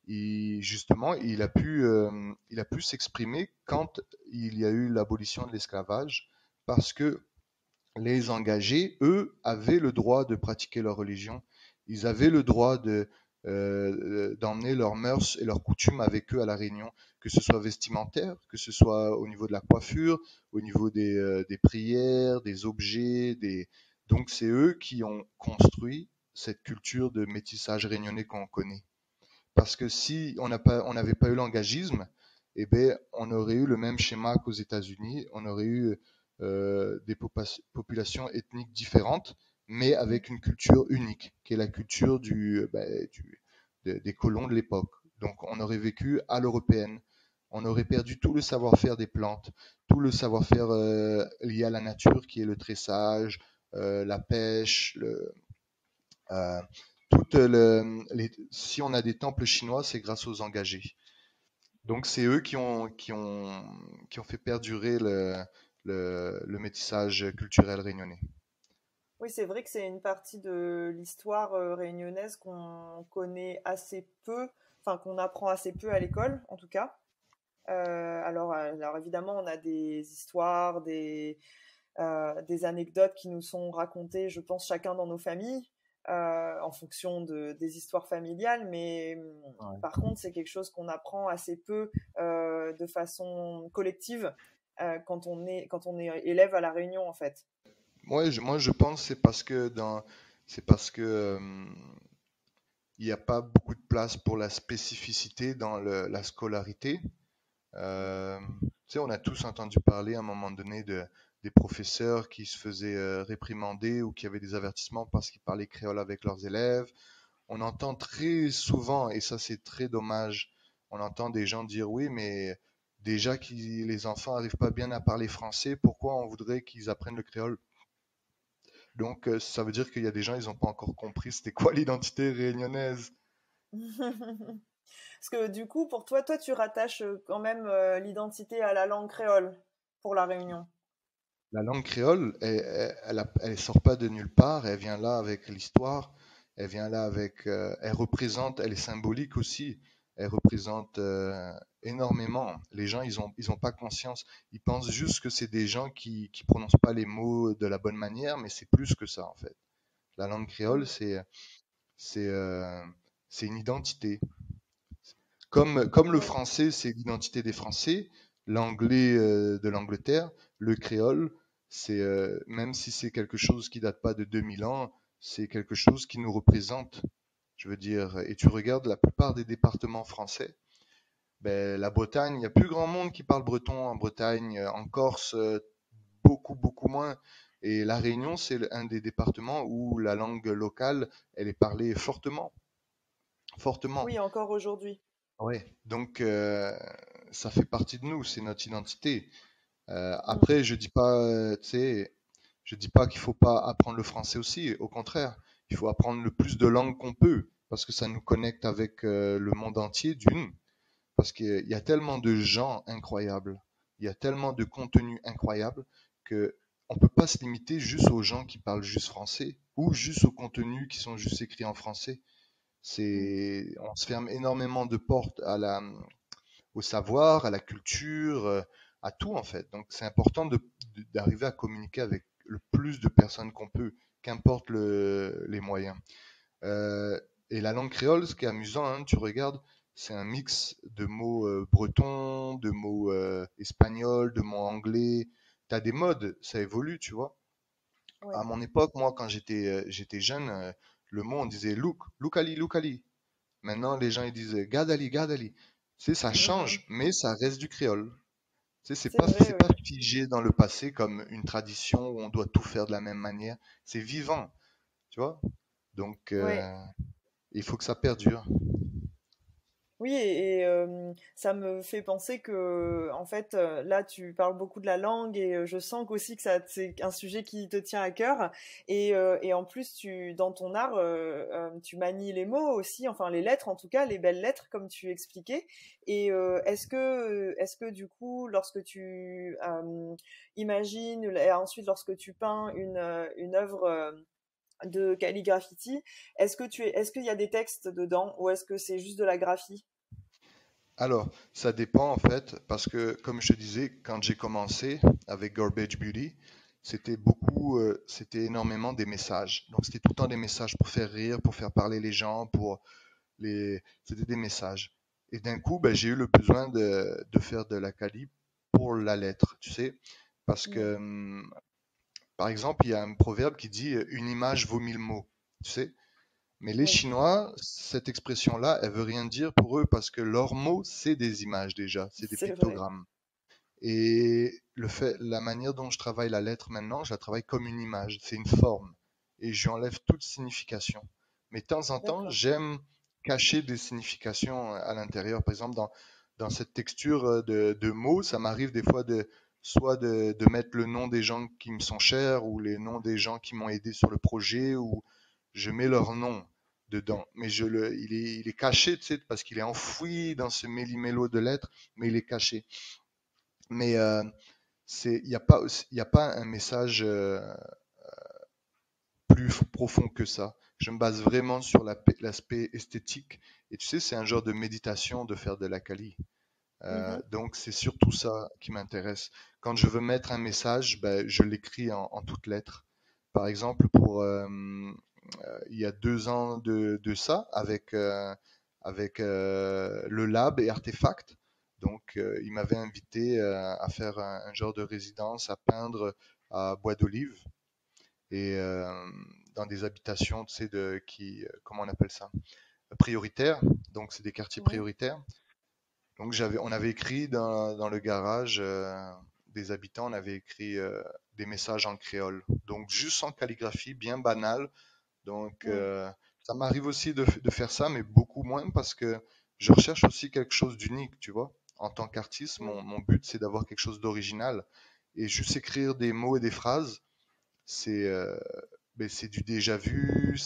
S2: justement, il a pu s'exprimer quand il y a eu l'abolition de l'esclavage, parce que les engagés, eux, avaient le droit de pratiquer leur religion. Ils avaient le droit d'emmener leurs mœurs et leurs coutumes avec eux à la Réunion, que ce soit vestimentaire, que ce soit au niveau de la coiffure, au niveau des prières, des objets. Donc c'est eux qui ont construit cette culture de métissage réunionnais qu'on connaît. Parce que si on n'avait pas eu l'engagisme, eh ben, on aurait eu le même schéma qu'aux États-Unis. On aurait eu des populations ethniques différentes, mais avec une culture unique, qui est la culture des colons de l'époque. Donc, on aurait vécu à l'européenne. On aurait perdu tout le savoir-faire des plantes, tout le savoir-faire lié à la nature, qui est le tressage, la pêche, euh, si on a des temples chinois, c'est grâce aux engagés. Donc c'est eux qui ont fait perdurer le métissage culturel réunionnais.
S3: Oui, c'est vrai que c'est une partie de l'histoire réunionnaise qu'on connaît assez peu, enfin qu'on apprend assez peu à l'école, en tout cas. Alors évidemment, on a des histoires, des anecdotes qui nous sont racontées, je pense, chacun dans nos familles, en fonction des histoires familiales, mais
S2: Ouais.
S3: par contre, c'est quelque chose qu'on apprend assez peu de façon collective quand on est élève à La Réunion, en fait.
S2: Moi, je pense que c'est parce que il n'y a pas beaucoup de place pour la spécificité dans la scolarité. Tu sais, on a tous entendu parler à un moment donné des professeurs qui se faisaient réprimander ou qui avaient des avertissements parce qu'ils parlaient créole avec leurs élèves. On entend très souvent, et ça c'est très dommage, on entend des gens dire oui, mais déjà que les enfants n'arrivent pas bien à parler français, pourquoi on voudrait qu'ils apprennent le créole? Donc ça veut dire qu'il y a des gens, ils n'ont pas encore compris c'était quoi l'identité réunionnaise.
S3: Parce que du coup, pour toi, tu rattaches quand même l'identité à la langue créole pour la Réunion.
S2: La langue créole, elle sort pas de nulle part, elle vient là avec l'histoire, elle vient là avec, elle représente, elle est symbolique aussi, elle représente énormément. Les gens, ils ont pas conscience, ils pensent juste que c'est des gens qui prononcent pas les mots de la bonne manière, mais c'est plus que ça en fait. La langue créole,
S3: Mm.
S2: c'est, euh, c'est une identité. Comme le
S3: Oui,
S2: français, c'est l'identité des Français, l'anglais de l'Angleterre, le créole, c'est même si c'est quelque chose qui date pas de 2000 ans, c'est quelque chose qui nous représente. Je veux dire, et tu regardes la plupart des départements français, ben, la Bretagne, il y a plus grand monde qui parle breton en Bretagne, en Corse, beaucoup moins. Et la Réunion, c'est un des départements où la langue locale, elle est parlée fortement, fortement.
S3: oui, encore aujourd'hui.
S2: Ouais. Donc, ça fait partie de nous, c'est notre identité.
S3: Mm.
S2: Après, je dis pas, tu sais, je dis pas qu'il faut pas apprendre le français aussi. Au contraire, il faut apprendre le plus de langues qu'on peut, parce que ça nous connecte avec le monde entier, d'une, parce qu'il y a tellement de gens incroyables, il y a tellement de contenu incroyable que on peut pas se limiter juste aux gens qui parlent juste français ou juste aux contenus qui sont juste écrits en français.
S3: Mm.
S2: On se ferme énormément de portes au savoir, à la culture, à tout en fait. Donc c'est important d'arriver à communiquer avec le plus de personnes qu'on peut, qu'importe les moyens. Euh, et la langue créole, ce qui est amusant, hein, tu regardes, c'est un mix de mots bretons, de mots espagnols, de mots anglais. T'as des modes, ça évolue, tu vois. À
S3: Ouais,
S2: mon époque, moi, quand j'étais jeune, le mot on disait look Ali, look Ali. Maintenant, les gens ils disent Gadali, Gadali. Tu sais, ça change, mais ça reste du créole. Tu sais,
S3: c'est vrai,
S2: c'est
S3: oui.
S2: pas figé dans le passé comme une tradition où on doit tout faire de la même manière. C'est vivant, tu vois. Donc,
S3: Ouais.
S2: il faut que ça perdure.
S3: Oui, ça me fait penser que, en fait, là, tu parles beaucoup de la langue et je sens qu'aussi que ça, c'est un sujet qui te tient à cœur. Et en plus, dans ton art, tu manies les mots aussi, enfin les lettres, en tout cas, les belles lettres, comme tu expliquais. Et est-ce que du coup, lorsque tu imagines, et ensuite lorsque tu peins une œuvre de calligraphie, est-ce qu'il y a des textes dedans ou est-ce que c'est juste de la graphie?
S2: Alors, ça dépend en fait, parce que comme je te disais, quand j'ai commencé avec Garbage Beauty, c'était énormément des messages. Donc, c'était tout le temps des messages pour faire rire, pour faire parler les gens, c'était des messages. Et d'un coup, ben, j'ai eu le besoin de faire de la quali pour la lettre, tu sais, parce
S3: Mm.
S2: que, par exemple, il y a un proverbe qui dit une image vaut mille mots, tu sais. Mais les
S3: Oui,
S2: Chinois, cette expression-là, elle veut rien dire pour eux parce que leurs mots, c'est des images déjà, c'est des
S3: c'est vrai.
S2: pictogrammes. Et la manière dont je travaille la lettre maintenant, je la travaille comme une image, c'est une forme. Et je lui enlève toute signification. Mais de temps en temps,
S3: D'accord.
S2: j'aime cacher des significations à l'intérieur. Par exemple, dans cette texture de mots, ça m'arrive des fois soit de mettre le nom des gens qui me sont chers ou les noms des gens qui m'ont aidé sur le projet ou je mets leur nom dedans. Mais il est caché, tu sais, parce qu'il est enfoui dans ce méli-mélo de lettres, mais il est caché. Mais il y a pas un message plus profond que ça. Je me base vraiment sur l'aspect esthétique. Et tu sais, c'est un genre de méditation de faire de la quali.
S3: Mhm.
S2: Donc, c'est surtout ça qui m'intéresse. Quand je veux mettre un message, ben, je l'écris en toutes lettres. Par exemple, il y a 2 ans de ça, avec le Lab et Artefact. Donc, il m'avait invité à faire un genre de résidence, à peindre à Bois d'Olive et dans des habitations, tu sais, comment on appelle ça? Prioritaires. Donc, c'est des quartiers
S3: Mhm.
S2: prioritaires. Donc, on avait écrit dans le garage des habitants, on avait écrit des messages en créole. Donc, juste en calligraphie, bien banal. Donc,
S3: Mm.
S2: ça m'arrive aussi de faire ça, mais beaucoup moins parce que je recherche aussi quelque chose d'unique, tu vois. En tant qu'artiste,
S3: Oui,
S2: mon but, c'est d'avoir quelque chose d'original. Et juste écrire des mots et des phrases, c'est c'est du déjà vu.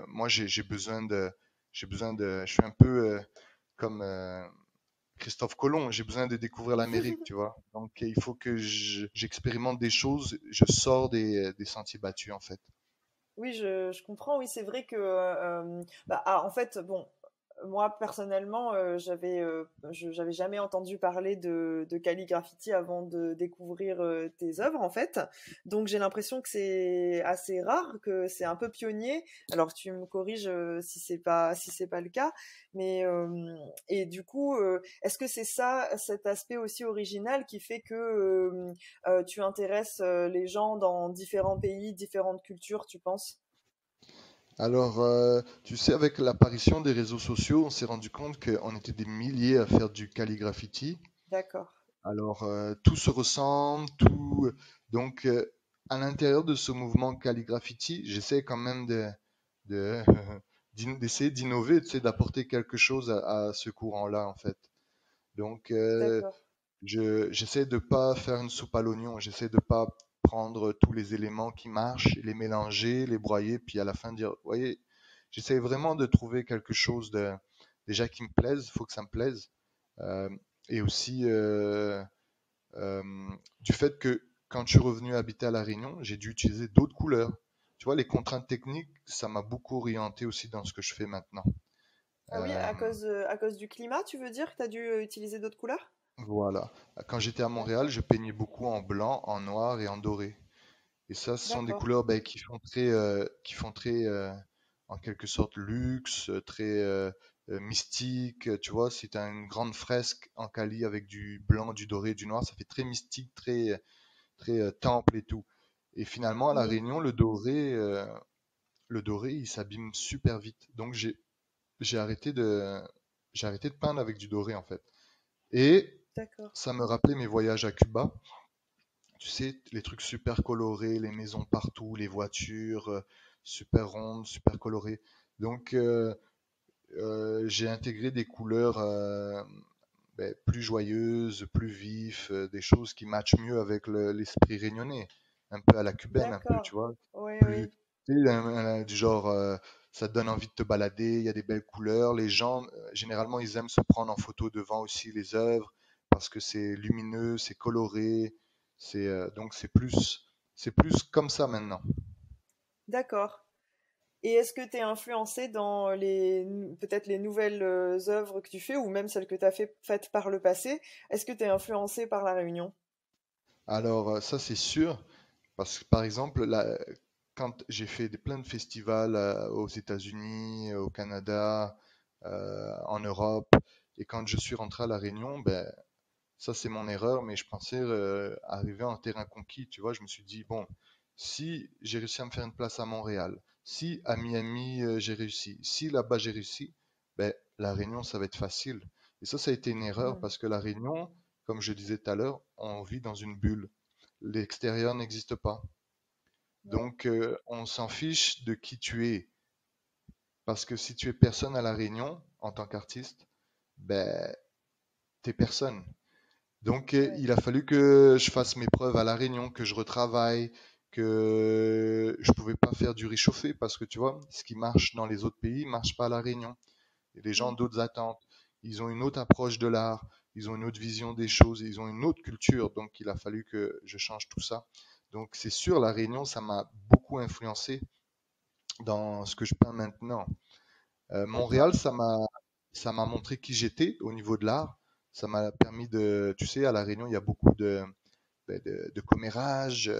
S2: Moi, j'ai besoin de, je suis un peu comme Christophe Colomb, j'ai besoin de découvrir l'Amérique, tu vois. Donc il faut que j'expérimente des choses, je sors des sentiers battus en fait.
S3: Oui, je comprends. Oui, c'est vrai que, en fait, bon, moi personnellement, j'avais jamais entendu parler de calligraphie avant de découvrir tes œuvres, en fait. Donc j'ai l'impression que c'est assez rare, que c'est un peu pionnier. Alors tu me corriges si c'est pas le cas, mais et du coup, est-ce que c'est ça, cet aspect aussi original qui fait que tu intéresses les gens dans différents pays, différentes cultures, tu penses?
S2: Alors, tu sais, avec l'apparition des réseaux sociaux, on s'est rendu compte qu'on était des milliers à faire du calligraffiti.
S3: D'accord.
S2: Alors, tout se ressemble, tout. Donc, à l'intérieur de ce mouvement calligraffiti, j'essaie quand même de, d'essayer d'innover, tu sais, d'apporter quelque chose à ce courant-là, en fait. Donc,
S3: D'accord.
S2: j'essaie de pas faire une soupe à l'oignon, j'essaie de pas prendre tous les éléments qui marchent, les mélanger, les broyer, puis à la fin dire, voyez, j'essaie vraiment de trouver quelque chose de déjà qui me plaise, il faut que ça me plaise, euh, et aussi euh, du fait que quand je suis revenu habiter à La Réunion, j'ai dû utiliser d'autres couleurs. Tu vois, les contraintes techniques, ça m'a beaucoup orienté aussi dans ce que je fais maintenant.
S3: Ah oui,
S2: Euh,
S3: à cause du climat, tu veux dire que tu as dû utiliser d'autres couleurs?
S2: voilà. Quand j'étais à Montréal,
S3: D'accord.
S2: je peignais beaucoup en blanc, en noir et en doré. Et ça, ce sont des
S3: D'accord.
S2: couleurs qui font très, en quelque sorte, luxe, très mystique. Tu vois, si tu as une grande fresque en Cali avec du blanc, du doré, du noir, ça fait très mystique, très temple et tout. Et finalement, à La
S3: Mhm.
S2: Réunion, le doré, il s'abîme super vite. Donc j'ai arrêté de, j'ai arrêté de peindre avec du doré en fait. Et
S3: D'accord.
S2: ça me rappelait mes voyages à Cuba. Tu sais, les trucs super colorés, les maisons partout, les voitures super rondes, super colorées. Donc, j'ai intégré des couleurs plus joyeuses, plus vives, des choses qui matchent mieux avec l'esprit réunionnais, un peu à la cubaine, un peu, tu
S3: D'accord.
S2: vois,
S3: Oui,
S2: plus,
S3: oui.
S2: tu sais, du genre, ça te donne envie de te balader, il y a des belles couleurs. Les gens, généralement, ils aiment se prendre en photo devant aussi les œuvres parce que c'est lumineux, c'est coloré, donc c'est plus comme ça maintenant.
S3: D'accord. Et est-ce que tu es influencé dans peut-être les nouvelles œuvres que tu fais ou même celles que tu as faites par le passé? Est-ce que tu es influencé par La Réunion?
S2: Alors, ça c'est sûr, parce que par exemple, là, quand j'ai fait plein de festivals aux États-Unis, au Canada, en Europe, et quand je suis rentré à La Réunion, ben, ça, c'est mon erreur, mais je pensais arriver en terrain conquis. Tu vois, je me suis dit, bon, si j'ai réussi à me faire une place à Montréal, si à Miami j'ai réussi, si là-bas j'ai réussi, ben, la Réunion, ça va être facile. Et ça a été une erreur
S3: Hmm.
S2: parce que la Réunion, comme je disais tout à l'heure, on vit dans une bulle. L'extérieur n'existe pas.
S3: Ouais.
S2: Donc, on s'en fiche de qui tu es. Parce que si tu es personne à la Réunion, en tant qu'artiste, ben, t'es personne. Donc,
S3: Ouais.
S2: il a fallu que je fasse mes preuves à La Réunion, que je retravaille, que je pouvais pas faire du réchauffé parce que tu vois, ce qui marche dans les autres pays marche pas à La Réunion. Et les gens ont
S3: Hmm.
S2: d'autres attentes, ils ont une autre approche de l'art, ils ont une autre vision des choses, ils ont une autre culture. Donc, il a fallu que je change tout ça. Donc, c'est sûr, La Réunion, ça m'a beaucoup influencé dans ce que je peins maintenant. Montréal,
S3: D'accord.
S2: ça m'a montré qui j'étais au niveau de l'art. Ça m'a permis de, tu sais, à La Réunion, il y a beaucoup de commérages.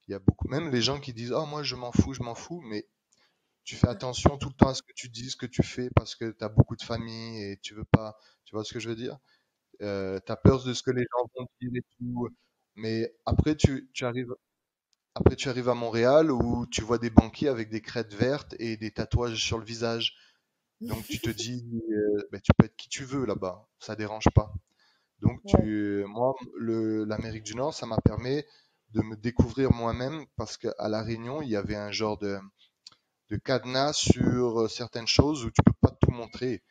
S2: Il y a beaucoup, même les gens qui disent, oh, moi, je m'en fous, mais tu fais attention tout le temps à ce que tu dis, ce que tu fais, parce que tu as beaucoup de famille et tu veux pas, tu vois ce que je veux dire? Tu as peur de ce que les gens vont dire et tout. Mais après, tu arrives à Montréal où tu vois des banquiers avec des crêtes vertes et des tatouages sur le visage. Donc tu te dis, ben, tu peux être qui tu veux là-bas, ça dérange pas. Donc
S3: Ouais.
S2: moi, l'Amérique du Nord, ça m'a permis de me découvrir moi-même parce qu'à La Réunion, il y avait un genre de cadenas sur certaines choses où tu peux pas tout montrer.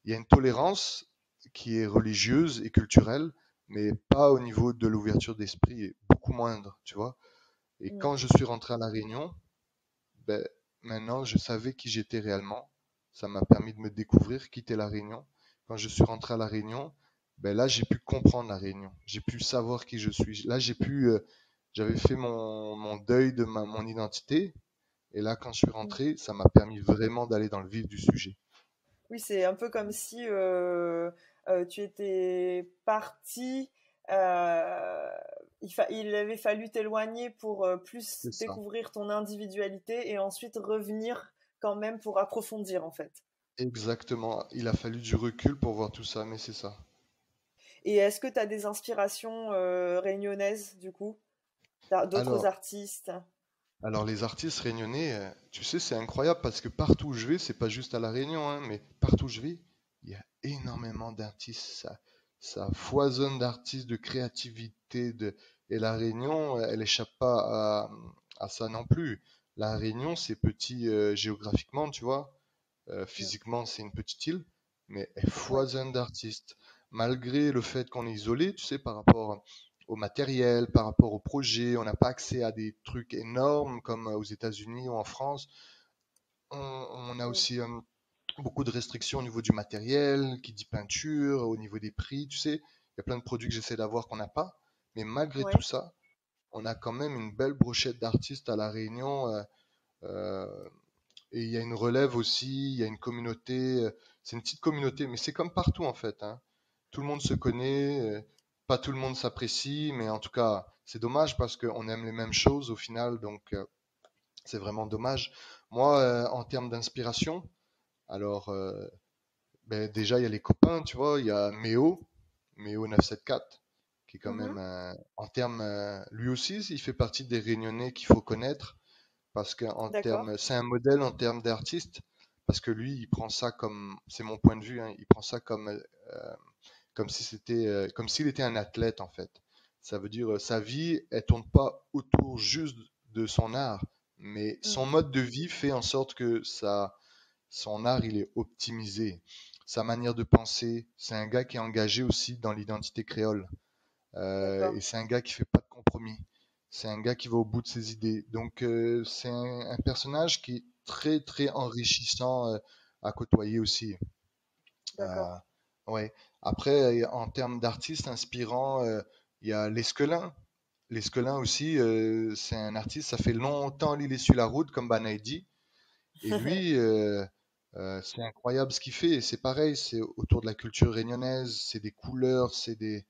S2: Il y a une tolérance qui est religieuse et culturelle, mais pas au niveau de l'ouverture d'esprit, beaucoup moindre, tu vois. Et
S3: Hmm.
S2: quand je suis rentré à La Réunion, ben, maintenant je savais qui j'étais réellement. Ça m'a permis de me découvrir, quitter La Réunion. quand je suis rentré à La Réunion, ben là, j'ai pu comprendre La Réunion. J'ai pu savoir qui je suis. Là, j'avais fait mon deuil de mon identité. Et là, quand je suis
S3: Mm.
S2: rentré, ça m'a permis vraiment d'aller dans le vif du sujet.
S3: Oui, c'est un peu comme si tu étais parti. Il avait fallu t'éloigner pour plus
S2: C'est ça.
S3: découvrir ton individualité et ensuite revenir quand même pour approfondir en fait.
S2: Exactement. Il a fallu du recul pour voir tout ça, mais c'est ça.
S3: Et est-ce que tu as des inspirations réunionnaises du coup? D'autres
S2: Alors,
S3: artistes?
S2: alors, les artistes réunionnais, tu sais, c'est incroyable parce que partout où je vais, c'est pas juste à La Réunion, hein, mais partout où je vais, il y a énormément d'artistes. Ça foisonne d'artistes, de créativité, et La Réunion, elle échappe pas à ça non plus. La Réunion, c'est petit géographiquement, tu vois.
S3: Mm.
S2: Physiquement, c'est une petite île, mais elle
S3: Ouais,
S2: foisonne d'artistes. Malgré le fait qu'on est isolé, tu sais, par rapport au matériel, par rapport au projet, on n'a pas accès à des trucs énormes comme aux États-Unis ou en France. On a
S3: mm.
S2: aussi beaucoup de restrictions au niveau du matériel, qui dit peinture, au niveau des prix, tu sais. Il y a plein de produits que j'essaie d'avoir qu'on n'a pas. Mais malgré tout
S3: Ouais,
S2: ça, on a quand même une belle brochette d'artistes à La Réunion. Euh, et il y a une relève aussi, il y a une communauté. C'est une petite communauté, mais c'est comme partout en fait, hein. Tout le monde se connaît, pas tout le monde s'apprécie, mais en tout cas, c'est dommage parce qu'on aime les mêmes choses au final, donc c'est vraiment dommage. Moi, en termes d'inspiration, alors ben, déjà il y a les copains, tu vois, il y a Méo 974, qui est quand
S3: mhm,
S2: même, en termes, lui aussi, il fait partie des Réunionnais qu'il faut connaître parce que
S3: d'accord.
S2: c'est un modèle en termes d'artiste, parce que lui, il prend ça comme, c'est mon point de vue, hein, il prend ça comme si c'était, comme s'il était un athlète en fait. Ça veut dire sa vie, elle tourne pas autour juste de son art, mais
S3: Mm.
S2: son mode de vie fait en sorte que son art, il est optimisé. Sa manière de penser, c'est un gars qui est engagé aussi dans l'identité créole.
S3: D'accord.
S2: Et c'est un gars qui fait pas de compromis. C'est un gars qui va au bout de ses idées. Donc c'est un personnage qui est très très enrichissant à côtoyer aussi.
S3: D'accord.
S2: Euh, ouais. Après, en termes d'artistes inspirants, il y a Lesquelin. Lesquelin aussi, c'est un artiste, ça fait longtemps qu'il est sur la route, comme Banaidi. Et lui, c'est incroyable ce qu'il fait. Et c'est pareil, c'est autour de la culture réunionnaise, c'est des couleurs, c'est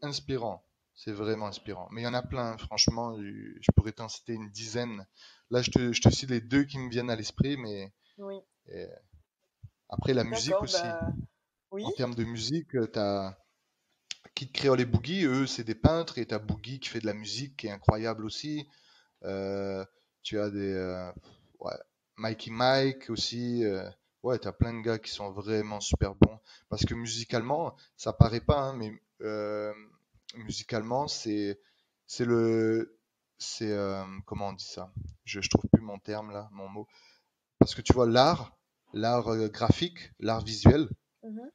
S2: inspirant. C'est vraiment inspirant. Mais il y en a plein, franchement, je pourrais t'en citer une dizaine. Là, je te cite les deux qui me viennent à l'esprit, mais
S3: Oui.
S2: euh, après, la musique
S3: D'accord.
S2: aussi.
S3: Bah oui.
S2: En termes de musique, t'as Kid Creole et Boogie, eux, c'est des peintres, et t'as Boogie qui fait de la musique qui est incroyable aussi. Euh, tu as ouais, Mikey Mike aussi. Ouais, t'as plein de gars qui sont vraiment super bons. Parce que musicalement, ça paraît pas, hein, mais musicalement, c'est le, comment on dit ça? Je trouve plus mon terme là, mon mot. Parce que tu vois, l'art graphique, l'art visuel,
S3: Mhm.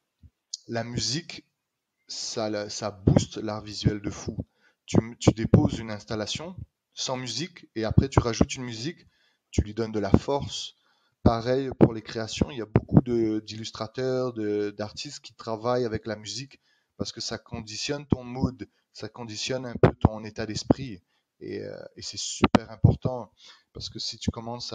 S2: la musique, ça booste l'art visuel de fou. Tu déposes une installation sans musique et après tu rajoutes une musique, tu lui donnes de la force. Pareil pour les créations, il y a beaucoup d'illustrateurs, d'artistes qui travaillent avec la musique parce que ça conditionne ton mood, ça conditionne un peu ton état d'esprit et c'est super important parce que si tu commences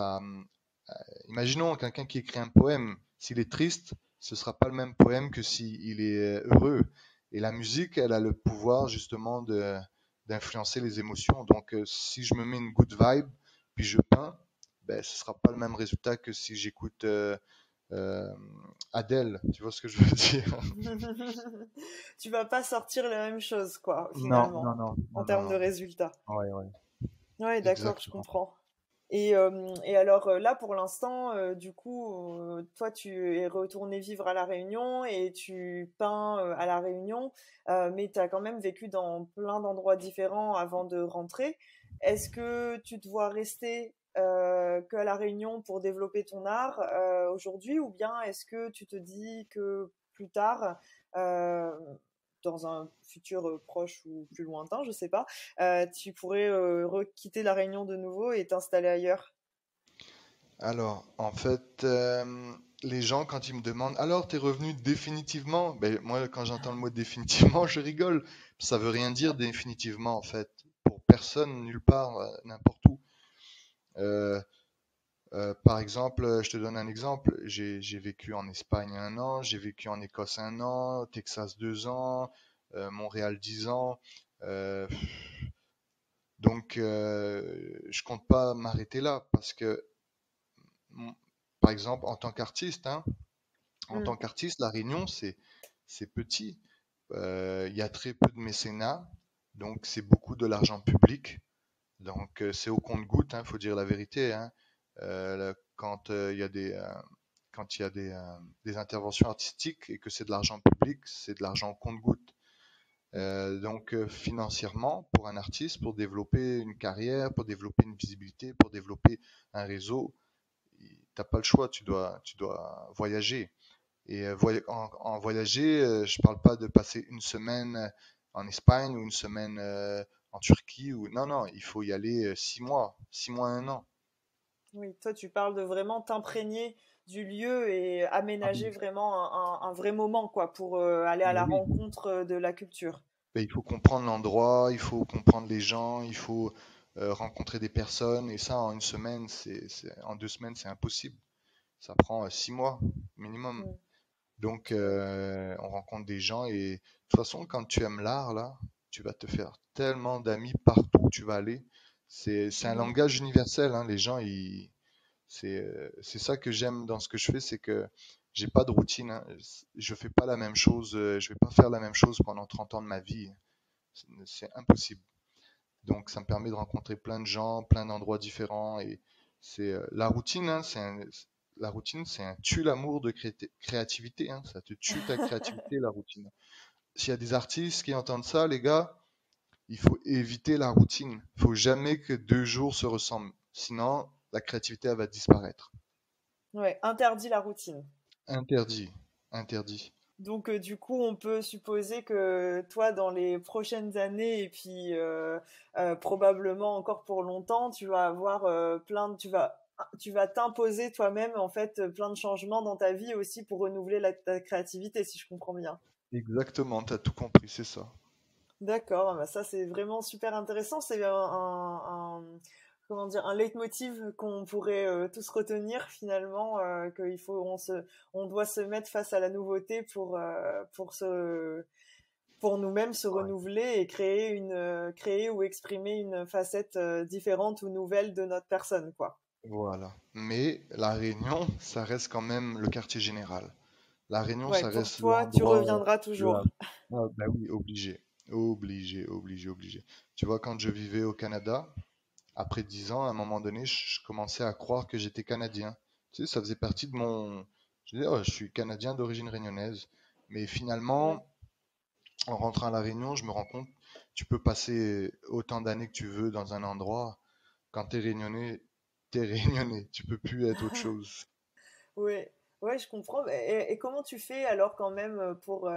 S2: imaginons quelqu'un qui écrit un poème, s'il est triste, ce sera pas le même poème que s'il est heureux. Et la musique, elle a le pouvoir justement d'influencer les émotions. Donc, si je me mets une good vibe, puis je peins, ben, ce sera pas le même résultat que si j'écoute euh, Adele. Tu vois ce que je veux dire?
S3: Tu vas pas sortir la même chose, quoi,
S2: Non,
S3: finalement,
S2: non, non,
S3: en
S2: non, non,
S3: termes de
S2: non.
S3: résultats.
S2: Ouais, ouais,
S3: Ouais, d'accord, je
S2: exactement.
S3: comprends. Et alors là, pour l'instant, du coup, toi, tu es retourné vivre à La Réunion et tu peins à La Réunion, mais tu as quand même vécu dans plein d'endroits différents avant de rentrer. Est-ce que tu te vois rester qu'à La Réunion pour développer ton art aujourd'hui, ou bien est-ce que tu te dis que plus tard, euh, dans un futur proche ou plus lointain, je sais pas, tu pourrais quitter La Réunion de nouveau et t'installer ailleurs.
S2: Alors, en fait, les gens, quand ils me demandent, alors t'es revenu définitivement? Ben, moi, quand j'entends le mot définitivement, je rigole. Ça veut rien dire définitivement, en fait. Pour personne, nulle part, n'importe où. Euh, Par exemple, je te donne un exemple. J'ai vécu en Espagne 1 an, j'ai vécu en Écosse 1 an, Texas 2 ans, Montréal 10 ans. Euh, je compte pas m'arrêter là parce que, mm, par exemple, en tant qu'artiste, hein,
S3: Mm.
S2: La Réunion, c'est petit. Il y a très peu de mécénat, donc c'est beaucoup de l'argent public. Donc c'est au compte-gouttes, hein, faut dire la vérité, hein. Quand il y a des interventions artistiques et que c'est de l'argent public, c'est de l'argent au compte-gouttes. Financièrement, pour un artiste, pour développer une carrière, pour développer une visibilité, pour développer un réseau, t'as pas le choix, tu dois voyager. Et en voyager, je parle pas de passer une semaine en Espagne ou une semaine en Turquie ou non, non, il faut y aller 6 mois, 6 mois, 1 an.
S3: Oui, toi, tu parles de vraiment t'imprégner du lieu et
S2: Ah
S3: aménager
S2: oui,
S3: vraiment un vrai moment, quoi, pour aller à
S2: mais
S3: la
S2: oui.
S3: rencontre de la culture.
S2: Ben, il faut comprendre l'endroit, il faut comprendre les gens, il faut rencontrer des personnes. Et ça, en une semaine, en 2 semaines, c'est impossible. Ça prend 6 mois minimum.
S3: Mm.
S2: Donc,
S3: Oui.
S2: on rencontre des gens et de toute façon, quand tu aimes l'art, là, tu vas te faire tellement d'amis partout où tu vas aller. C'est un
S3: Mhm.
S2: langage universel, hein. Les gens, c'est ça que j'aime dans ce que je fais, c'est que j'ai pas de routine, hein. Je fais pas la même chose, je vais pas faire la même chose pendant 30 ans de ma vie. C'est impossible. Donc, ça me permet de rencontrer plein de gens, plein d'endroits différents et c'est la routine, hein, la routine, c'est un tue l'amour de créativité, hein. Ça te tue ta créativité, la routine. S'il y a des artistes qui entendent ça, les gars, il faut éviter la routine. Il faut jamais que 2 jours se ressemblent. Sinon, la créativité, elle va disparaître.
S3: Ouais, interdit la routine.
S2: Interdit. Interdit.
S3: Donc, du coup, on peut supposer que toi, dans les prochaines années, et puis probablement encore pour longtemps, tu vas avoir tu vas t'imposer toi-même, en fait, plein de changements dans ta vie aussi pour renouveler ta créativité, si je comprends bien.
S2: Exactement, t'as tout compris, c'est ça.
S3: D'accord, bah ça c'est vraiment super intéressant. C'est comment dire, un leitmotiv qu'on pourrait tous retenir finalement, qu'il faut, on doit se mettre face à la nouveauté pour nous-mêmes se
S2: Ouais.
S3: renouveler et créer ou exprimer une facette différente ou nouvelle de notre personne, quoi.
S2: Voilà. Mais la Réunion, ça reste quand même le quartier général. La Réunion,
S3: Ouais,
S2: ça
S3: pour
S2: reste
S3: toi, tu
S2: l'endroit.
S3: reviendras
S2: Le
S3: toujours.
S2: Havre. Ah, bah oui, obligé. Obligé, obligé, obligé. Tu vois, quand je vivais au Canada, après 10 ans, à un moment donné, je commençais à croire que j'étais Canadien. Tu sais, ça faisait partie de mon. Je disais, oh, je suis Canadien d'origine réunionnaise. Mais
S3: Ouais.
S2: finalement, en rentrant à La Réunion, je me rends compte, tu peux passer autant d'années que tu veux dans un endroit. Quand t'es réunionnais, t'es réunionnais. Tu peux plus être autre chose.
S3: Ouais, ouais, je comprends. Et comment tu fais alors quand même pour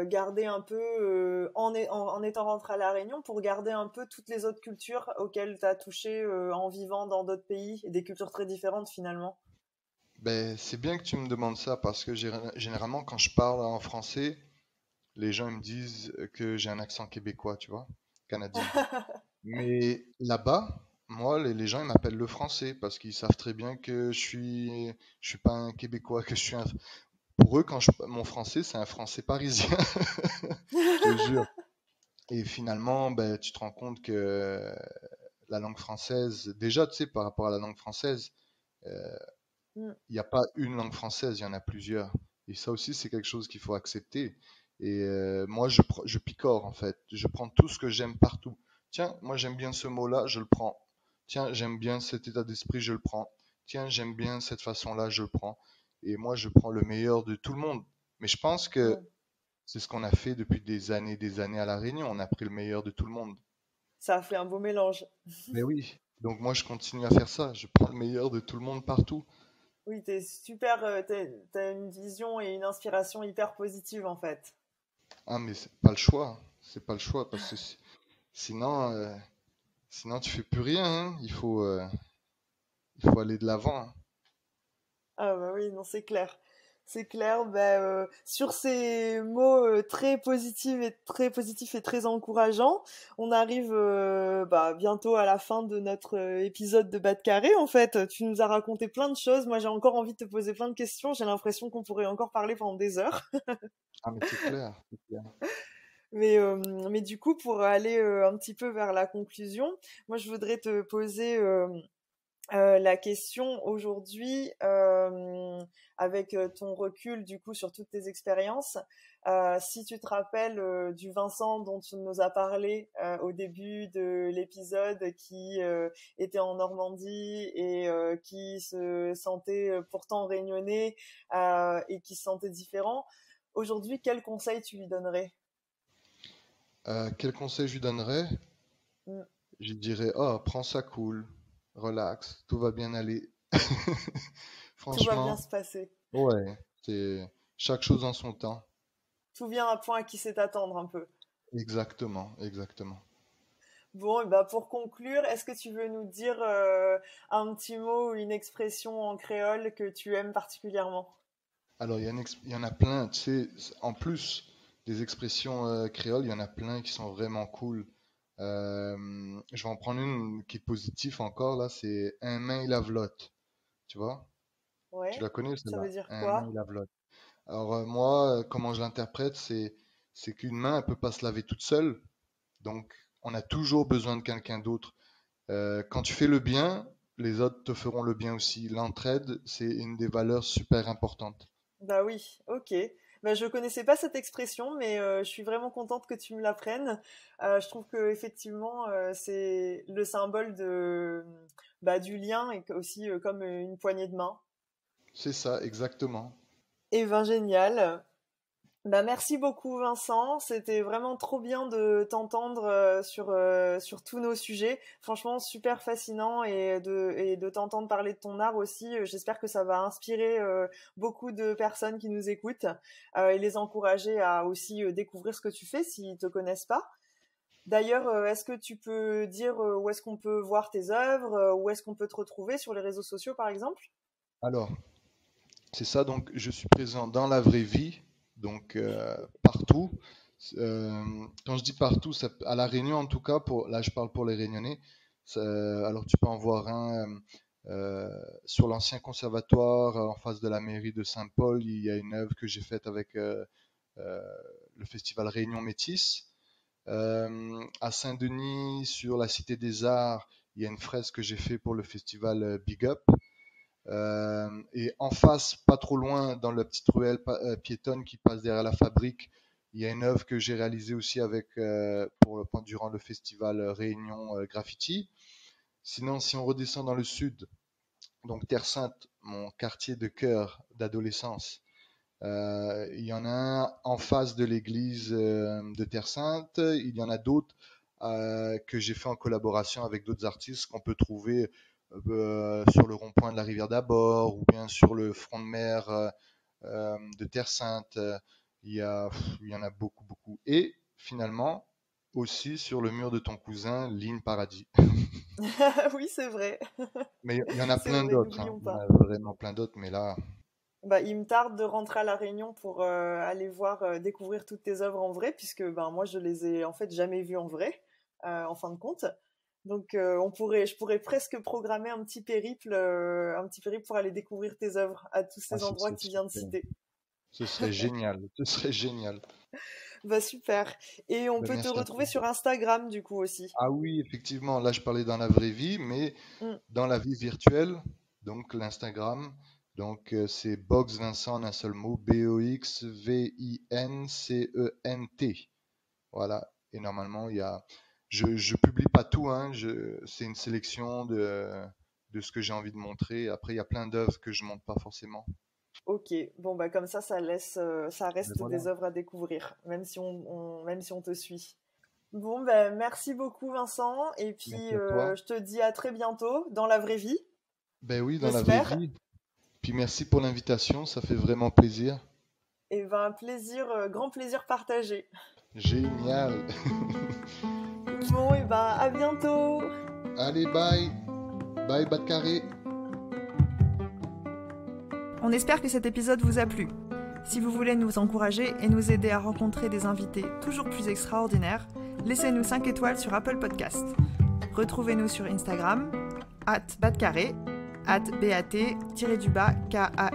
S3: garder un peu, en étant rentré à La Réunion, pour garder un peu toutes les autres cultures auxquelles tu as touché en vivant dans d'autres pays, et des cultures très différentes finalement?
S2: Ben, c'est bien que tu me demandes ça parce que généralement, quand je parle en français, les gens ils me disent que j'ai un accent québécois, tu vois, canadien. Mais là-bas, moi, les gens ils m'appellent le français parce qu'ils savent très bien que je suis pas un québécois, que je suis un. Pour eux, mon français, c'est un français parisien, je te jure. Et finalement, ben, tu te rends compte que la langue française, déjà, tu sais, par rapport à la langue française, euh,
S3: Mm.
S2: il n'y a pas une langue française, il y en a plusieurs. Et ça aussi, c'est quelque chose qu'il faut accepter. Et moi, je picore en fait. Je prends tout ce que j'aime partout. Tiens, moi j'aime bien ce mot-là, je le prends. Tiens, j'aime bien cet état d'esprit, je le prends. Tiens, j'aime bien cette façon-là, je le prends. Et moi, je prends le meilleur de tout le monde. Mais je pense que
S3: Mm.
S2: c'est ce qu'on a fait depuis des années à La Réunion. On a pris le meilleur de tout le monde.
S3: Ça a fait un beau mélange.
S2: Mais oui. Donc moi, je continue à faire ça. Je prends le meilleur de tout le monde partout.
S3: Oui, t'es super, t'as une vision et une inspiration hyper positive en fait.
S2: Ah, mais c'est pas le choix. C'est pas le choix parce que sinon, sinon tu fais plus rien, hein. Il faut aller de l'avant, hein.
S3: Ah bah oui, non, c'est clair. C'est clair. Bah, sur ces mots très positifs et très encourageants, on arrive bah, bientôt à la fin de notre épisode de Bas de Carré. En fait, tu nous as raconté plein de choses. Moi, j'ai encore envie de te poser plein de questions. J'ai l'impression qu'on pourrait encore parler pendant des heures.
S2: Ah, mais c'est clair, c'est clair.
S3: Mais du coup, pour aller un petit peu vers la conclusion, moi, je voudrais te poser la question aujourd'hui, avec ton recul du coup sur toutes tes expériences, si tu te rappelles du Vincent dont tu nous as parlé au début de l'épisode, qui était en Normandie et qui se sentait pourtant réunionnais et qui se sentait différent, aujourd'hui, quel conseil tu lui donnerais?
S2: Quel conseil je lui donnerais?
S3: Mm.
S2: Je lui dirais, oh, prends ça cool, relax, tout va bien aller.
S3: Tout va bien
S2: Franchement,
S3: se passer.
S2: ouais, c'est chaque chose en son temps.
S3: Tout vient à point à qui sait attendre un peu.
S2: Exactement, exactement.
S3: Bon, et bah pour conclure, est-ce que tu veux nous dire un petit mot ou une expression en créole que tu aimes particulièrement?
S2: Alors, il y en a plein, tu sais, en plus des expressions créoles, il y en a plein qui sont vraiment cool. Je vais en prendre une qui est positive encore, là, c'est un main il lavlotte, tu vois? Tu
S3: Ouais,
S2: la connais,
S3: ça veut
S2: celle-là?
S3: dire
S2: Un main il
S3: quoi?
S2: lavlotte. Alors, moi, comment je l'interprète, c'est qu'une main, elle peut pas se laver toute seule, donc on a toujours besoin de quelqu'un d'autre. Quand tu fais le bien, les autres te feront le bien aussi. L'entraide, c'est une des valeurs super importantes.
S3: Bah oui, ok. Bah, je connaissais pas cette expression, mais je suis vraiment contente que tu me l'apprennes. Je trouve que effectivement, c'est le symbole de bah, du lien et aussi comme une poignée de main.
S2: C'est ça, exactement.
S3: Et ben génial. Bah, merci beaucoup Vincent, c'était vraiment trop bien de t'entendre sur tous nos sujets. Franchement, super fascinant et de t'entendre parler de ton art aussi. J'espère que ça va inspirer beaucoup de personnes qui nous écoutent et les encourager à aussi découvrir ce que tu fais s'ils te connaissent pas. D'ailleurs, est-ce que tu peux dire où est-ce qu'on peut voir tes œuvres, où est-ce qu'on peut te retrouver sur les réseaux sociaux par exemple?
S2: Alors, c'est ça, donc je suis présent dans la vraie vie, donc partout. Quand je dis partout, à La Réunion en tout cas, là je parle pour les Réunionnais. Alors tu peux en voir un sur l'ancien conservatoire en face de la mairie de Saint-Paul. Il y a une œuvre que j'ai faite avec euh, le festival Réunion Métis. À Saint-Denis, sur la Cité des Arts, il y a une fresque que j'ai faite pour le festival Big Up. Et en face, pas trop loin, dans la petite ruelle piétonne qui passe derrière la fabrique, il y a une œuvre que j'ai réalisée aussi durant le festival Réunion Graffiti. Sinon, si on redescend dans le sud, donc Terre Sainte, mon quartier de cœur d'adolescence, il y en a un en face de l'église de Terre Sainte. Il y en a d'autres que j'ai fait en collaboration avec d'autres artistes qu'on peut trouver sur le rond-point de la rivière d'Abord ou bien sur le front de mer de Terre Sainte. Il y en a beaucoup, beaucoup. Et finalement, aussi sur le mur de ton cousin, Ligne Paradis.
S3: Oui, c'est vrai.
S2: Mais il y en a
S3: C'est
S2: plein
S3: vrai,
S2: d'autres, hein.
S3: n'oublions
S2: Il y en
S3: pas.
S2: a vraiment plein d'autres, mais là,
S3: Bah, il me tarde de rentrer à La Réunion pour aller voir, découvrir toutes tes œuvres en vrai, puisque ben moi je les ai en fait jamais vues en vrai, en fin de compte. Donc je pourrais presque programmer un petit périple pour aller découvrir tes œuvres à tous
S2: ah,
S3: ces endroits que tu viens de citer.
S2: ce serait génial. Ce serait génial.
S3: Bah super. Et on
S2: Ben,
S3: peut te
S2: merci à toi.
S3: retrouver sur Instagram du coup aussi.
S2: Ah oui, effectivement, là je parlais dans la vraie vie, mais
S3: Mm.
S2: dans la vie virtuelle, donc l'Instagram, donc c'est Box Vincent en un seul mot, Boxvincent. Voilà. Et normalement, je publie pas tout, hein, c'est une sélection de ce que j'ai envie de montrer. Après, il y a plein d'œuvres que je montre pas forcément.
S3: Ok, bon bah comme ça
S2: Mais
S3: reste
S2: voilà.
S3: des œuvres à découvrir, même si même si on te suit. Bon, ben, merci beaucoup, Vincent. Et puis,
S2: Merci à toi.
S3: je te dis à très bientôt dans la vraie vie,
S2: Ben oui, dans la vraie
S3: j'espère.
S2: vie. Puis merci pour l'invitation, ça fait vraiment plaisir.
S3: Et ben, un plaisir, grand plaisir partagé.
S2: Génial.
S3: Bon, et ben, à bientôt.
S2: Allez, bye. Bye, Bas de Carré.
S3: On espère que cet épisode vous a plu. Si vous voulez nous encourager et nous aider à rencontrer des invités toujours plus extraordinaires, laissez-nous 5 étoiles sur Apple Podcast. Retrouvez-nous sur Instagram, @batcarré, @bat-kare,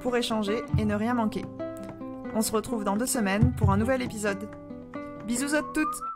S3: pour échanger et ne rien manquer. On se retrouve dans 2 semaines pour un nouvel épisode. Bisous à toutes!